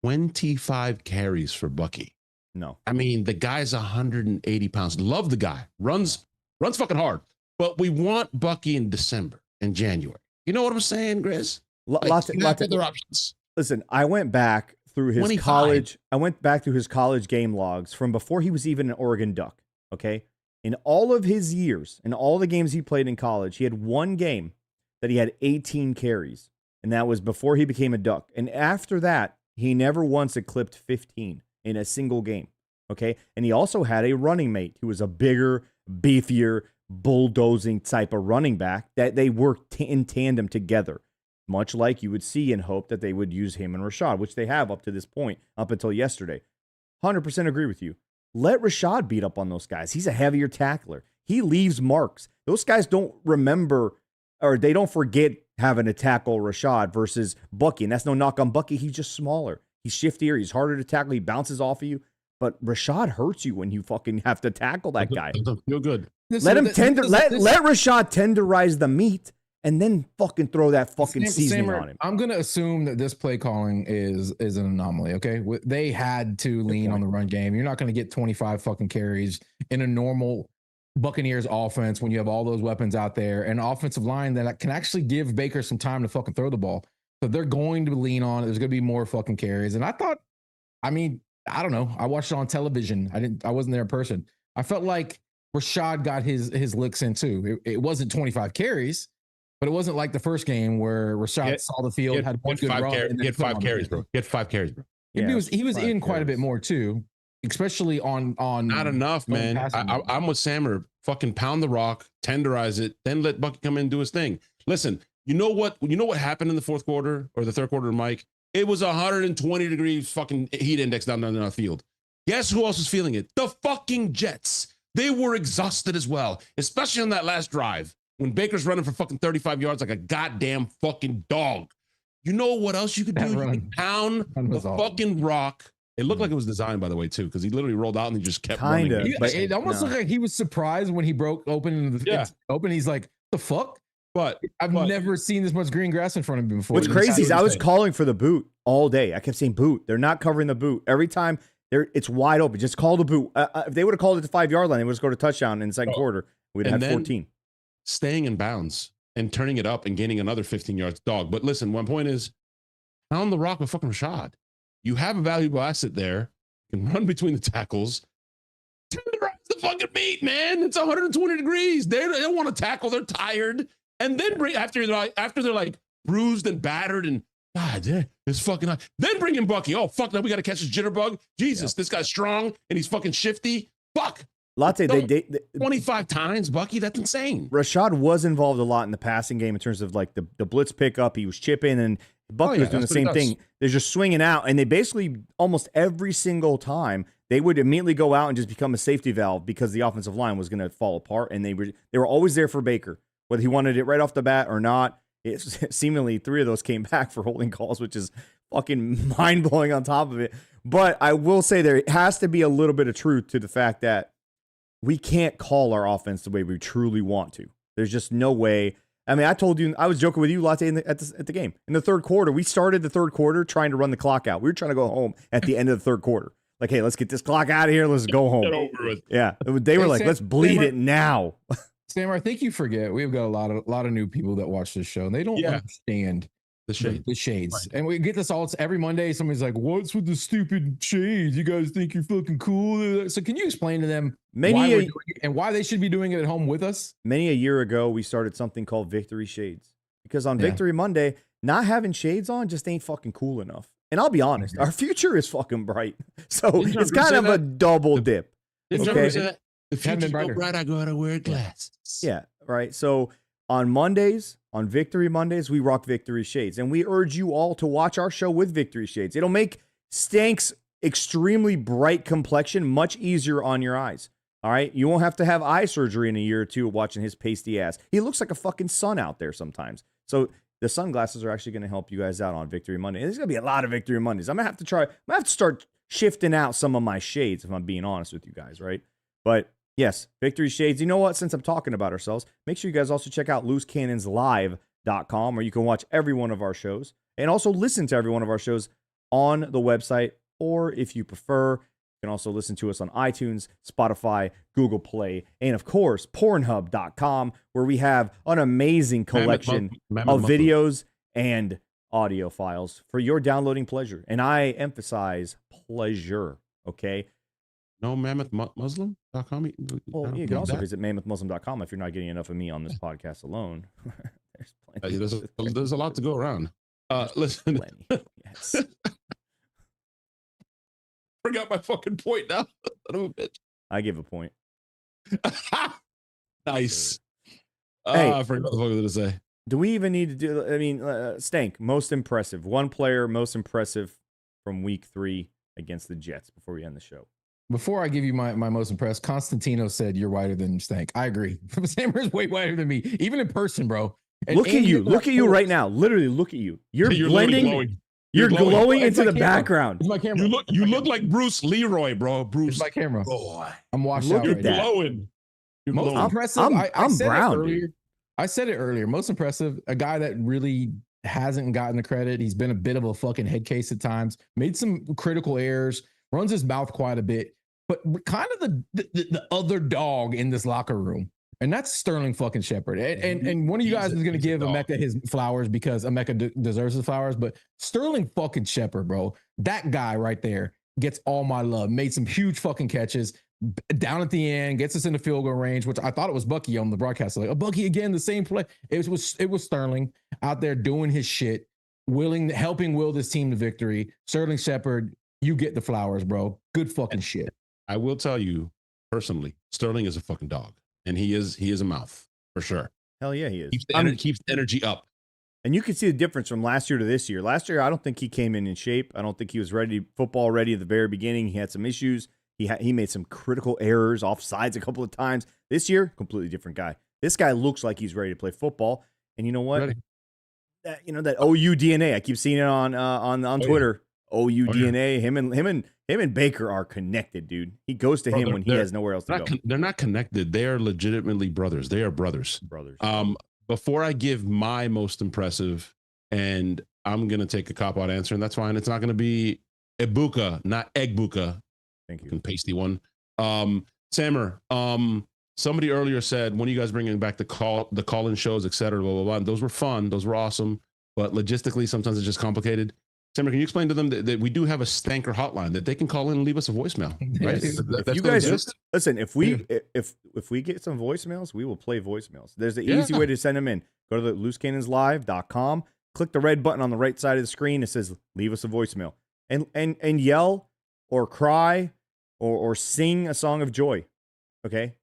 25 carries for Bucky. No. I mean, the guy's 180 pounds. Love the guy. Runs fucking hard. But we want Bucky in December. in January. You know what I'm saying, Grizz? Lots of other options. Listen, I went back through his 25. college. I went back through his college game logs from before he was even an Oregon Duck. Okay, in all of his years, in all the games he played in college, he had one game that he had 18 carries, and that was before he became a Duck. And after that, he never once eclipsed 15 in a single game. Okay, and he also had a running mate who was a bigger, beefier, bulldozing type of running back that they worked in tandem together. Much like you would see and hope that they would use him and Rashad, which they have up to this point, up until yesterday. 100% agree with you. Let Rashad beat up on those guys. He's a heavier tackler. He leaves marks. Those guys don't remember, or they don't forget having to tackle Rashad versus Bucky. And that's no knock on Bucky. He's just smaller. He's shiftier. He's harder to tackle. He bounces off of you. But Rashad hurts you when you fucking have to tackle that guy. Doesn't feel good. Let Rashad tenderize the meat. And then fucking throw that fucking seasoning on him. I'm going to assume that this play calling is an anomaly, okay? They had to lean on the run game. You're not going to get 25 fucking carries in a normal Buccaneers offense when you have all those weapons out there and an offensive line that can actually give Baker some time to fucking throw the ball. So they're going to lean on it. There's going to be more fucking carries. And I thought, I don't know. I watched it on television. I wasn't there in person. I felt like Rashad got his licks in too. It wasn't 25 carries. But it wasn't like the first game where Rashad saw the field, had one good run. He had 5 carries, bro. He had 5 carries, bro. Yeah, he was in quite a bit more too, especially on. Not enough, man. I'm with Sammer. Fucking pound the rock, tenderize it, then let Bucky come in and do his thing. Listen, you know what happened in the fourth quarter or the third quarter, Mike? It was 120 degrees fucking heat index down on the field. Guess who else was feeling it? The fucking Jets. They were exhausted as well, especially on that last drive. When Baker's running for fucking 35 yards like a goddamn fucking dog. You know what else you could do? You could pound the fucking rock. It looked like it was designed, by the way, too, because he literally rolled out and he just kept running. It almost looked like he was surprised when he broke open. He's like, the fuck? But I've never seen this much green grass in front of him before. What's crazy is I was calling for the boot all day. I kept saying boot. They're not covering the boot. Every time it's wide open. Just call the boot. If they would have called it the 5-yard line, they would have scored a touchdown in the second quarter. We'd have had 14. Staying in bounds and turning it up and gaining another 15 yards, dog. But listen, one point is, pound the rock with fucking Rashad. You have a valuable asset there. You can run between the tackles. Tenderize the fucking meat, man. It's 120 degrees. They don't want to tackle. They're tired. And then after they're like bruised and battered and God, it's fucking. Then bring in Bucky. Oh fuck, now we got to catch his jitterbug. Jesus, this guy's strong and he's fucking shifty. Fuck. Latte, they 25 times, Bucky. That's insane. Rashad was involved a lot in the passing game in terms of like the blitz pickup. He was chipping, and Bucky was doing the same thing. They're just swinging out, and they basically almost every single time they would immediately go out and just become a safety valve because the offensive line was going to fall apart, and they were always there for Baker, whether he wanted it right off the bat or not. Seemingly 3 of those came back for holding calls, which is fucking mind blowing on top of it. But I will say there has to be a little bit of truth to the fact that we can't call our offense the way we truly want to. There's just no way. I mean, I told you, I was joking with you, Latte, at the game. In the third quarter, we started the third quarter trying to run the clock out. We were trying to go home at the end of the third quarter. Like, hey, let's get this clock out of here. Let's go home. Get over with. Yeah. They were like, let's bleed it now. Sam, I think you forget we've got a lot of new people that watch this show, and they don't understand the shades. Right. And we get this all every Monday. Somebody's like, what's with the stupid shades? You guys think you're fucking cool? So can you explain to them why we're doing it and why they should be doing it at home with us? Many a year ago, we started something called Victory Shades. Because on Victory Monday, not having shades on just ain't fucking cool enough. And I'll be honest, our future is fucking bright. So it's kind of a double dip. Okay? The future's so bright, I gotta wear glasses. Yeah, right. So on Mondays, on Victory Mondays, we rock Victory Shades. And we urge you all to watch our show with Victory Shades. It'll make Stank's extremely bright complexion much easier on your eyes. All right? You won't have to have eye surgery in a year or two watching his pasty ass. He looks like a fucking sun out there sometimes. So the sunglasses are actually going to help you guys out on Victory Monday. And there's going to be a lot of Victory Mondays. I'm going to have to start shifting out some of my shades if I'm being honest with you guys, right? But yes, Victory Shades. You know what? Since I'm talking about ourselves, make sure you guys also check out loosecannonslive.com where you can watch every one of our shows and also listen to every one of our shows on the website, or if you prefer, You can also listen to us on iTunes, Spotify, Google Play, and of course, Pornhub.com, where we have an amazing collection of videos and audio files for your downloading pleasure. And I emphasize pleasure, okay? No mammothmuslim.com. Well, you can also visit mammothmuslim.com if you're not getting enough of me on this podcast alone. There's a lot to go around. Listen. Yes. Forgot my fucking point now. I give a point. Nice. Hey, I forgot what the fuck I was going to say. Do we even need to do, I mean, Stank, most impressive. One player, most impressive from week 3 against the Jets before we end the show. Before I give you my most impressed, Constantino said you're whiter than Stank. I agree. Sammer is way whiter than me, even in person, bro. And look at you. Look at you right now. Literally, look at you. You're blending. You're glowing into the background. It's my camera. You look like Bruce Leroy, bro. Bruce. It's my camera. Boy. I'm washed out. You're right now. glowing. You're Most glowing. impressive. I'm brown. I said it earlier. Most impressive. A guy that really hasn't gotten the credit. He's been a bit of a fucking head case at times. Made some critical errors. Runs his mouth quite a bit. But kind of the other dog in this locker room. And that's Sterling fucking Shepard. And one of you guys is going to give Emeka his flowers because Emeka deserves his flowers. But Sterling fucking Shepard, bro. That guy right there gets all my love. Made some huge fucking catches down at the end, gets us in the field goal range, which I thought it was Bucky on the broadcast. Like, Bucky again, the same play. It was Sterling out there doing his shit, helping will this team to victory. Sterling Shepard, you get the flowers, bro. Good fucking shit. I will tell you personally, Sterling is a fucking dog. And he is a mouth for sure. Hell yeah, he is. Keeps the energy up. And you can see the difference from last year to this year. Last year, I don't think he came in shape. I don't think he was football ready at the very beginning. He had some issues. He made some critical errors, offsides a couple of times. This year, completely different guy. This guy looks like he's ready to play football. And you know what? That OU DNA. I keep seeing it on Twitter. OU DNA. Him and Baker are connected, dude. He goes to him when he has nowhere else to go. They're not connected. They are legitimately brothers. They are brothers. Before I give my most impressive, and I'm gonna take a cop-out answer, and that's fine. It's not gonna be Ibuka, not Egbuka. Thank you. Pasty one. Sammer, somebody earlier said, when are you guys bringing back the call-in shows, et cetera, blah, blah, blah. And those were fun. Those were awesome. But logistically, sometimes it's just complicated. Sammer, can you explain to them that we do have a Stanker hotline that they can call in and leave us a voicemail? Right? If you guys listen, if we get some voicemails, we will play voicemails. There's an easy way to send them in. Go to the loosecannonslive.com, click the red button on the right side of the screen. It says leave us a voicemail. And yell or cry or sing a song of joy. Okay?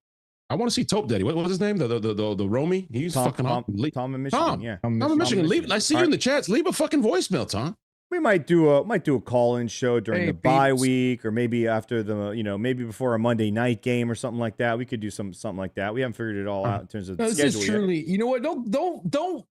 I want to see Tope Daddy. What was his name? The Romy? He's fucking awesome. Tom in Michigan. Yeah. Tom in Michigan. I see you in the chats. Leave a fucking voicemail, Tom. We might do a call-in show during the bye week, or maybe after maybe before a Monday night game or something like that. We could do something like that. We haven't figured it all out in terms of the schedule. This is truly, you know what? Don't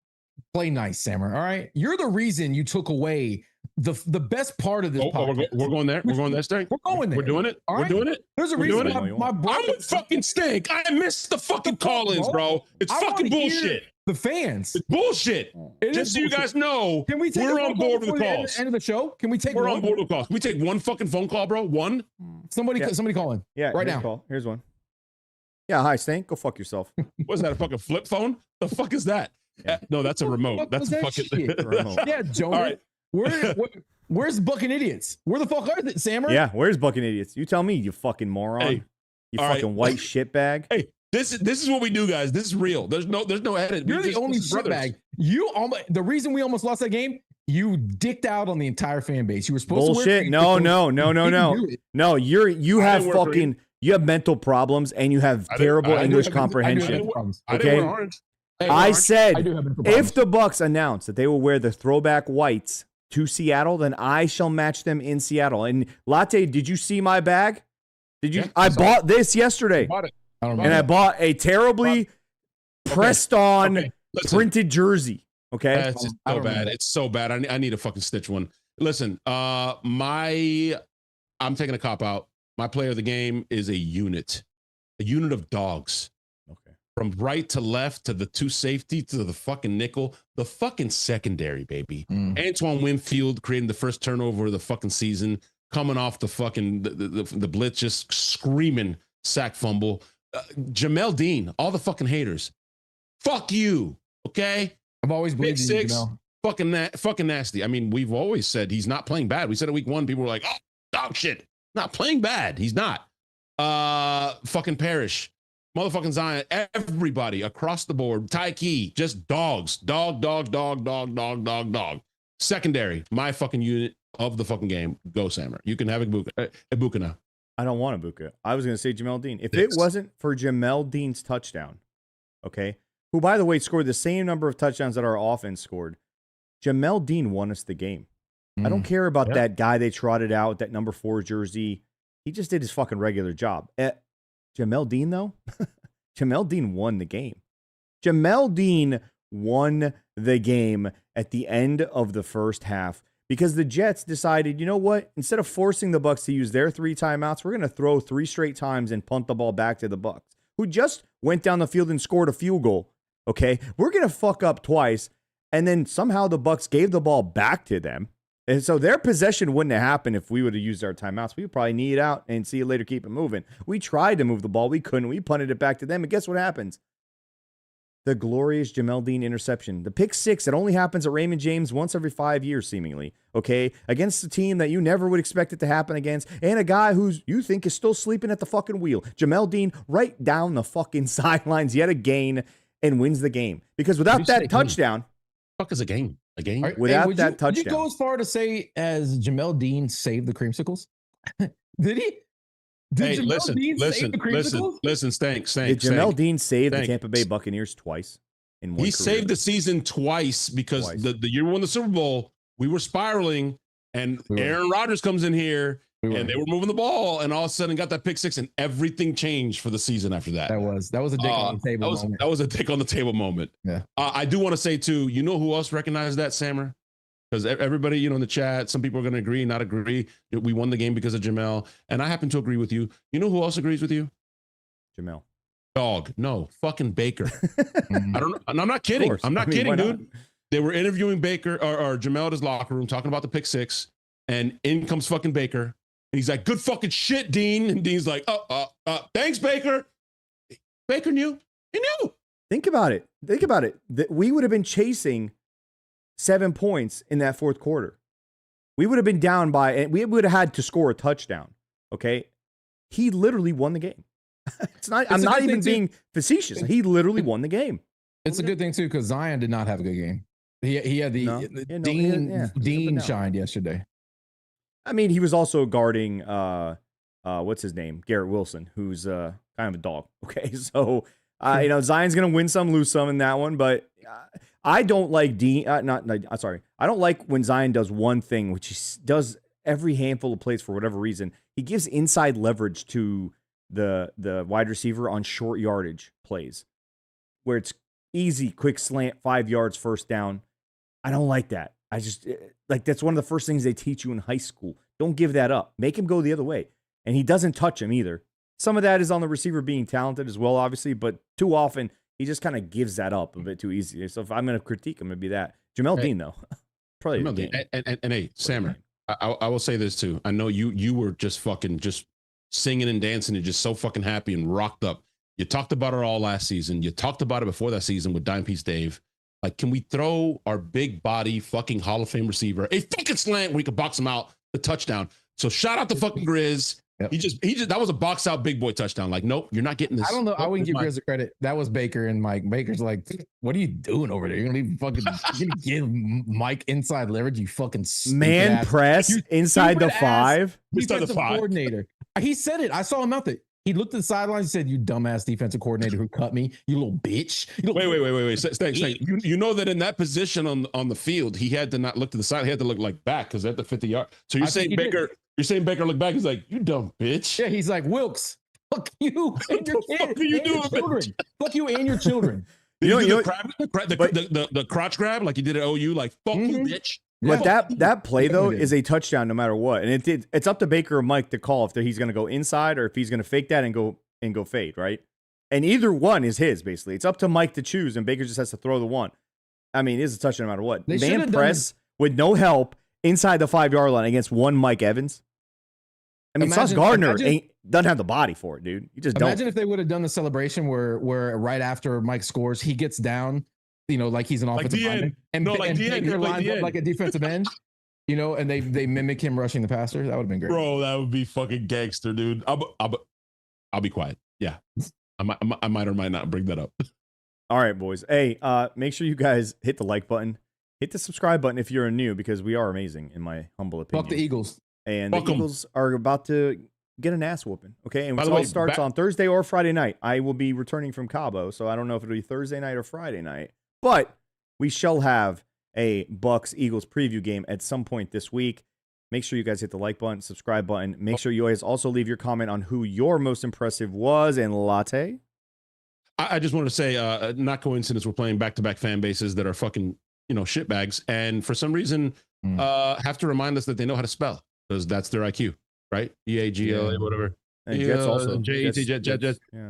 play nice, Sammer. All right, you're the reason you took away the best part of this podcast. We're going there. We're going there, Stank. We're going there. We're doing it. All right? We're doing it. There's a reason my brother. I'm fucking Stank. I missed the fucking call-ins, bro. It's fucking bullshit. The fans. It's bullshit. Just so you guys know, we're on board with the calls. End of the show. Can we take? We're on board with calls. Can we take one fucking phone call, bro? One. Somebody call in. Yeah, right now. Call. Here's one. Yeah, hi, Stank. Go fuck yourself. What's that? A fucking flip phone? The fuck is that? Yeah. No, that's a remote. That's a fucking remote. Yeah, Jonah. Right. Where's Buccaneers? Where the fuck are they, Sammer? Yeah, where's Buccaneers? You tell me, you fucking moron. Hey, you fucking white shitbag. Hey, this is what we do, guys. This is real. There's no edit. You're the only shitbag. The reason we almost lost that game, you dicked out on the entire fan base. You were supposed to wear No, you have fucking mental problems and you have terrible English comprehension. Okay. I said if the Bucs announce that they will wear the throwback whites to Seattle, then I shall match them in Seattle. And Latte, did you see my bag? Did you? Yeah, I bought this yesterday. I bought a terribly pressed on printed jersey. Okay. It's so bad. It's so bad. I need a fucking stitch one. Listen, I'm taking a cop out. My player of the game is a unit of dogs. Okay. From right to left to the two safety to the fucking nickel, the fucking secondary, baby. Antoine Winfield creating the first turnover of the fucking season. coming off the fucking the blitz, just screaming sack fumble. Jamel Dean, all the fucking haters. Fuck you, okay? I've always believed in you, Jamel. Fucking nasty. I mean, we've always said he's not playing bad. We said it week 1. People were like, oh, dog shit. Not playing bad. He's not. Fucking Parrish. Motherfucking Zion. Everybody across the board. Tyke. Just dogs. Dog. Secondary. My fucking unit of the fucking game. Go, Sammer. You can have Ibuka now. I don't want Ibuka. I was going to say Jamel Dean. If it wasn't for Jamel Dean's touchdown, okay, who, by the way, scored the same number of touchdowns that our offense scored, Jamel Dean won us the game. I don't care about that guy they trotted out, that number 4 jersey. He just did his fucking regular job. Jamel Dean, though? Jamel Dean won the game. Jamel Dean won the game at the end of the first half because the Jets decided, you know what? Instead of forcing the Bucs to use their 3 timeouts, we're going to throw 3 straight times and punt the ball back to the Bucs, who just went down the field and scored a field goal. Okay, we're going to fuck up twice, and then somehow the Bucs gave the ball back to them. And so their possession wouldn't have happened if we would have used our timeouts. We would probably knee it out and see you later, keep it moving. We tried to move the ball. We couldn't. We punted it back to them. And guess what happens? The glorious Jamel Dean interception. The pick 6 that only happens at Raymond James once every 5 years, seemingly. Okay? Against a team that you never would expect it to happen against. And a guy who's you think is still sleeping at the fucking wheel. Jamel Dean right down the fucking sidelines yet again and wins the game. Because without that touchdown. Fuck is a game. A game? Without that touchdown. Would you go as far to say as Jamel Dean saved the creamsicles? Did he? Did listen, Stank. Did Jamel Dean save the Tampa Bay Buccaneers twice in one career? Saved the season twice because the year we won the Super Bowl, we were spiraling, and Aaron Rodgers comes in here, and they were moving the ball, and all of a sudden got that pick 6, and everything changed for the season after that. That was a dick on the table moment. That was a dick on the table moment. Yeah. I do want to say too, you know who else recognized that, Sammer? Because everybody, in the chat, some people are going to agree, not agree. We won the game because of Jamel, and I happen to agree with you. You know who else agrees with you? Jamel. Dog. No, fucking Baker. I don't know. And I'm not kidding. I'm not kidding, dude. They were interviewing Baker or Jamel at his locker room, talking about the pick 6, and in comes fucking Baker. And he's like, good fucking shit, Dean. And Dean's like, thanks, Baker. Baker knew. He knew. Think about it. We would have been chasing 7 points in that fourth quarter. We would have been down by, and we would have had to score a touchdown. Okay. He literally won the game. I'm not even being facetious. He literally won the game. It's a good thing too, because Zion did not have a good game. He had Dean shined yesterday. I mean, he was also guarding what's his name? Garrett Wilson, who's kind of a dog. Okay. So Zion's gonna win some, lose some in that one, but I don't like I don't like when Zion does one thing, which he does every handful of plays for whatever reason. He gives inside leverage to the wide receiver on short yardage plays, where it's easy, quick slant, 5 yards, first down. I don't like that. I just that's one of the first things they teach you in high school. Don't give that up. Make him go the other way. And he doesn't touch him either. Some of that is on the receiver being talented as well, obviously, but too often he just kind of gives that up a bit too easy. So if I'm going to critique him, it'd be that. Jamel Dean, though. Probably. Jamel Dean. And hey, Sammer, I will say this too. I know you were just singing and dancing and just so fucking happy and rocked up. You talked about it all last season. You talked about it before that season with Dime Piece Dave. Like, can we throw our big body fucking Hall of Fame receiver a fucking slant where we could box him out the touchdown? So shout out to fucking Grizz. Yep. He just that was a box out big boy touchdown. Like, nope, you're not getting this. I don't know. I wouldn't give Grizz the credit. That was Baker and Mike. Baker's like, what are you doing over there? You're gonna give Mike inside leverage, you fucking man press inside the 5. Inside the 5 coordinator. He said it. I saw him out there. He looked at the sidelines. He said, "You dumbass defensive coordinator who cut me, you little bitch." Wait. Stay. You know that in that position on the field, he had to not look to the side. He had to look like back because they had to fit the yard. So you're saying Baker? You're saying Baker looked back? He's like, "You dumb bitch." Yeah, he's like, "Wilkes, fuck you and your kids, fuck you doing, children. Fuck you and your children." The crotch grab like you did at OU, like fuck you, bitch. But that play though is a touchdown no matter what, and it's up to Baker or Mike to call if he's going to go inside or if he's going to fake that and go fade, right? And either one is his basically. It's up to Mike to choose, and Baker just has to throw the one. I mean, it's a touchdown no matter what. Man press with no help inside the 5-yard line against one Mike Evans. I mean, Sauce Gardner doesn't have the body for it, dude. You just imagine if they would have done the celebration where right after Mike scores, he gets down, like he's an offensive lineman, and Baker lines up like a defensive end, and they mimic him rushing the passer. That would have been great, bro. That would be fucking gangster, dude. I'll be quiet. Yeah, I might or might not bring that up. All right, boys. Hey, make sure you guys hit the like button, hit the subscribe button if you're new, because we are amazing, in my humble opinion. Fuck the Eagles. And the Eagles are about to get an ass whooping, okay? And it all starts on Thursday or Friday night. I will be returning from Cabo, so I don't know if it'll be Thursday night or Friday night. But we shall have a Bucs-Eagles preview game at some point this week. Make sure you guys hit the like button, subscribe button. Make sure you guys also leave your comment on who your most impressive was. And Latte? I just want to say, not coincidence, we're playing back-to-back fan bases that are fucking, shitbags. And for some reason, have to remind us that they know how to spell, because that's their IQ, right? EAGLA, whatever. And Jets also. Jets. Yeah.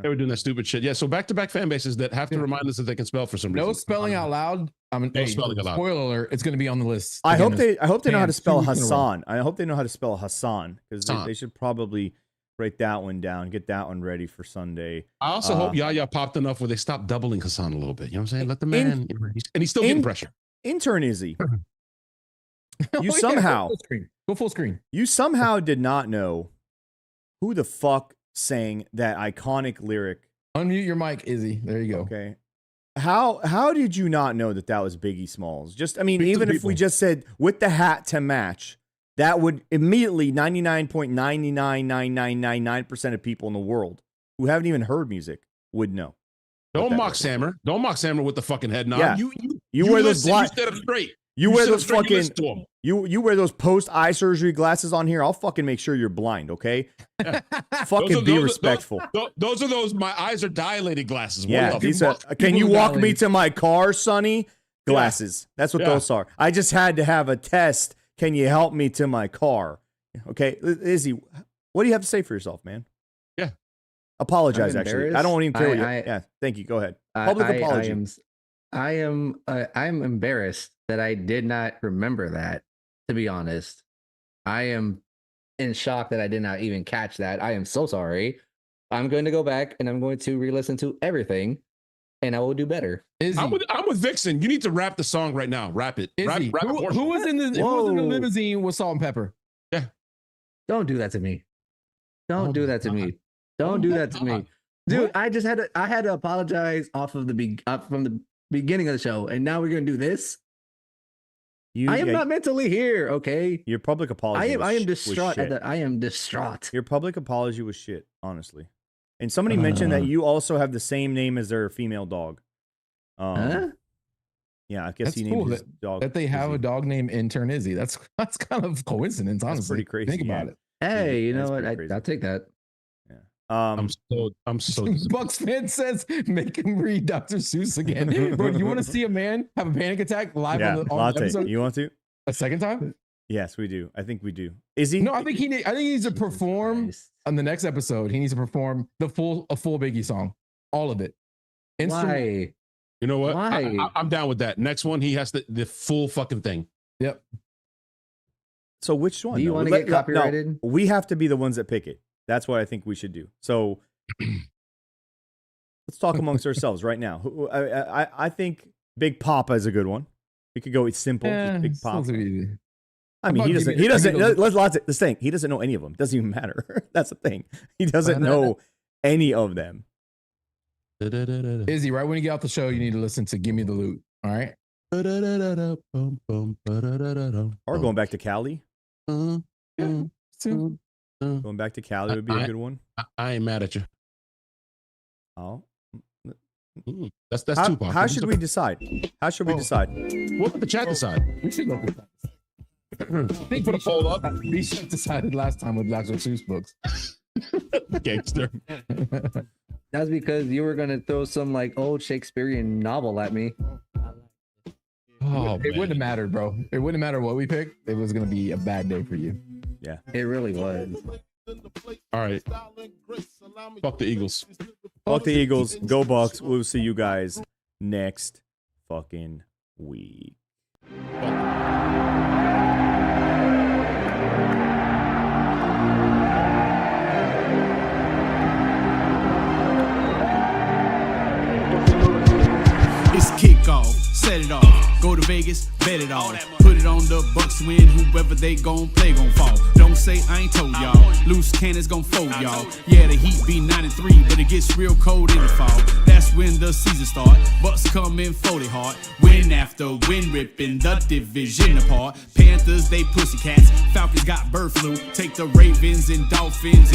They were doing that stupid shit. Yeah, so back-to-back fan bases that have to remind us that they can spell for some reason. No spelling out loud. Spelling out loud. Spoiler alert, it's going to be on the list. I hope they know how to spell Hassan. I hope they know how to spell Hassan, because they should probably write that one down, get that one ready for Sunday. I also hope Yaya popped enough where they stop doubling Hassan a little bit. You know what I'm saying? Let the man, and he's still getting pressure. Intern Izzy. You somehow go full screen. You somehow did not know who the fuck sang that iconic lyric. Unmute your mic, Izzy. There you go. Okay. How did you not know that was Biggie Smalls? Even if we just said with the hat to match, that would immediately 99.99999% of people in the world who haven't even heard music would know. Don't mock Sammer. Don't mock Sammer with the fucking head nod. Yeah. You wear those blind. You set him straight. You wear those fucking. You wear those post eye surgery glasses on here. I'll fucking make sure you're blind. Okay. Fucking be respectful. Those are those. My eyes are dilated glasses. Yeah. Can you walk me to my car, Sonny? Glasses. That's what those are. I just had to have a test. Can you help me to my car? Okay, Izzy, what do you have to say for yourself, man? Yeah. Apologize, actually. I don't even care what you... Yeah, thank you. Go ahead. Public apology. I'm embarrassed that I did not remember that, to be honest. I am in shock that I did not even catch that. I am so sorry. I'm going to go back and I'm going to re-listen to everything, and I will do better. I'm with Vixen. You need to rap the song right now. Rap it. Rap who was in the limousine with Salt and Pepper? Yeah. Don't do that to me. Don't do that to me. Don't do that to me, dude. I had to apologize from the beginning of the show, and now we're gonna do this. I am not mentally here. Okay. Your public apology. I am distraught. I am distraught. Your public apology was shit, honestly. And somebody mentioned that you also have the same name as their female dog. Huh? Yeah, I guess he named his dog. That they have a dog named Intern Izzy. That's kind of coincidence, honestly. That's pretty crazy. Think about it. Hey, you know what? I'll take that. Yeah. I'm so. Bucs fan says, make him read Dr. Seuss again. Bro, you want to see a man have a panic attack live on the episode? You want to? A second time? Yes, we do. I think we do. Is he? No, I think he needs to perform on the next episode. He needs to perform a full Biggie song, all of it. Why? You know what? Why? I'm down with that. Next one, he has the full fucking thing. Yep. So which one? Do you want to get copyrighted? No, we have to be the ones that pick it. That's what I think we should do. So let's talk amongst ourselves right now. I think Big Papa is a good one. We could go with simple, just Big Papa. I mean, he doesn't. Let's think. He doesn't know any of them. Doesn't even matter. That's the thing. He doesn't know any of them. Izzy, right when you get off the show, you need to listen to "Give Me the Loot." All right. Or going back to Cali. Yeah. Going back to Cali would be a good one. I ain't mad at you. Oh, that's Tupac. How should we decide? How should we decide? What would the chat decide? We should go. I think put a poll up. We should decided last time with Dr. Seuss books. Gangster. That's because you were gonna throw some like old Shakespearean novel at me. Oh, it wouldn't have mattered, bro. It wouldn't matter what we picked. It was gonna be a bad day for you. Yeah, it really was. All right. Fuck the Eagles. Fuck the Eagles. Go Bucs. We'll see you guys next fucking week. Vegas, bet it all. Put it on the Bucs to win, whoever they gon' play gon' fall. Don't say I ain't told y'all, loose cannons gon' fold y'all. Yeah, the Heat be 9-3, but it gets real cold in the fall. That's when the season start, Bucs come in 40 hard. Win after win, ripping the division apart. Panthers, they pussycats, Falcons got bird flu. Take the Ravens and Dolphins and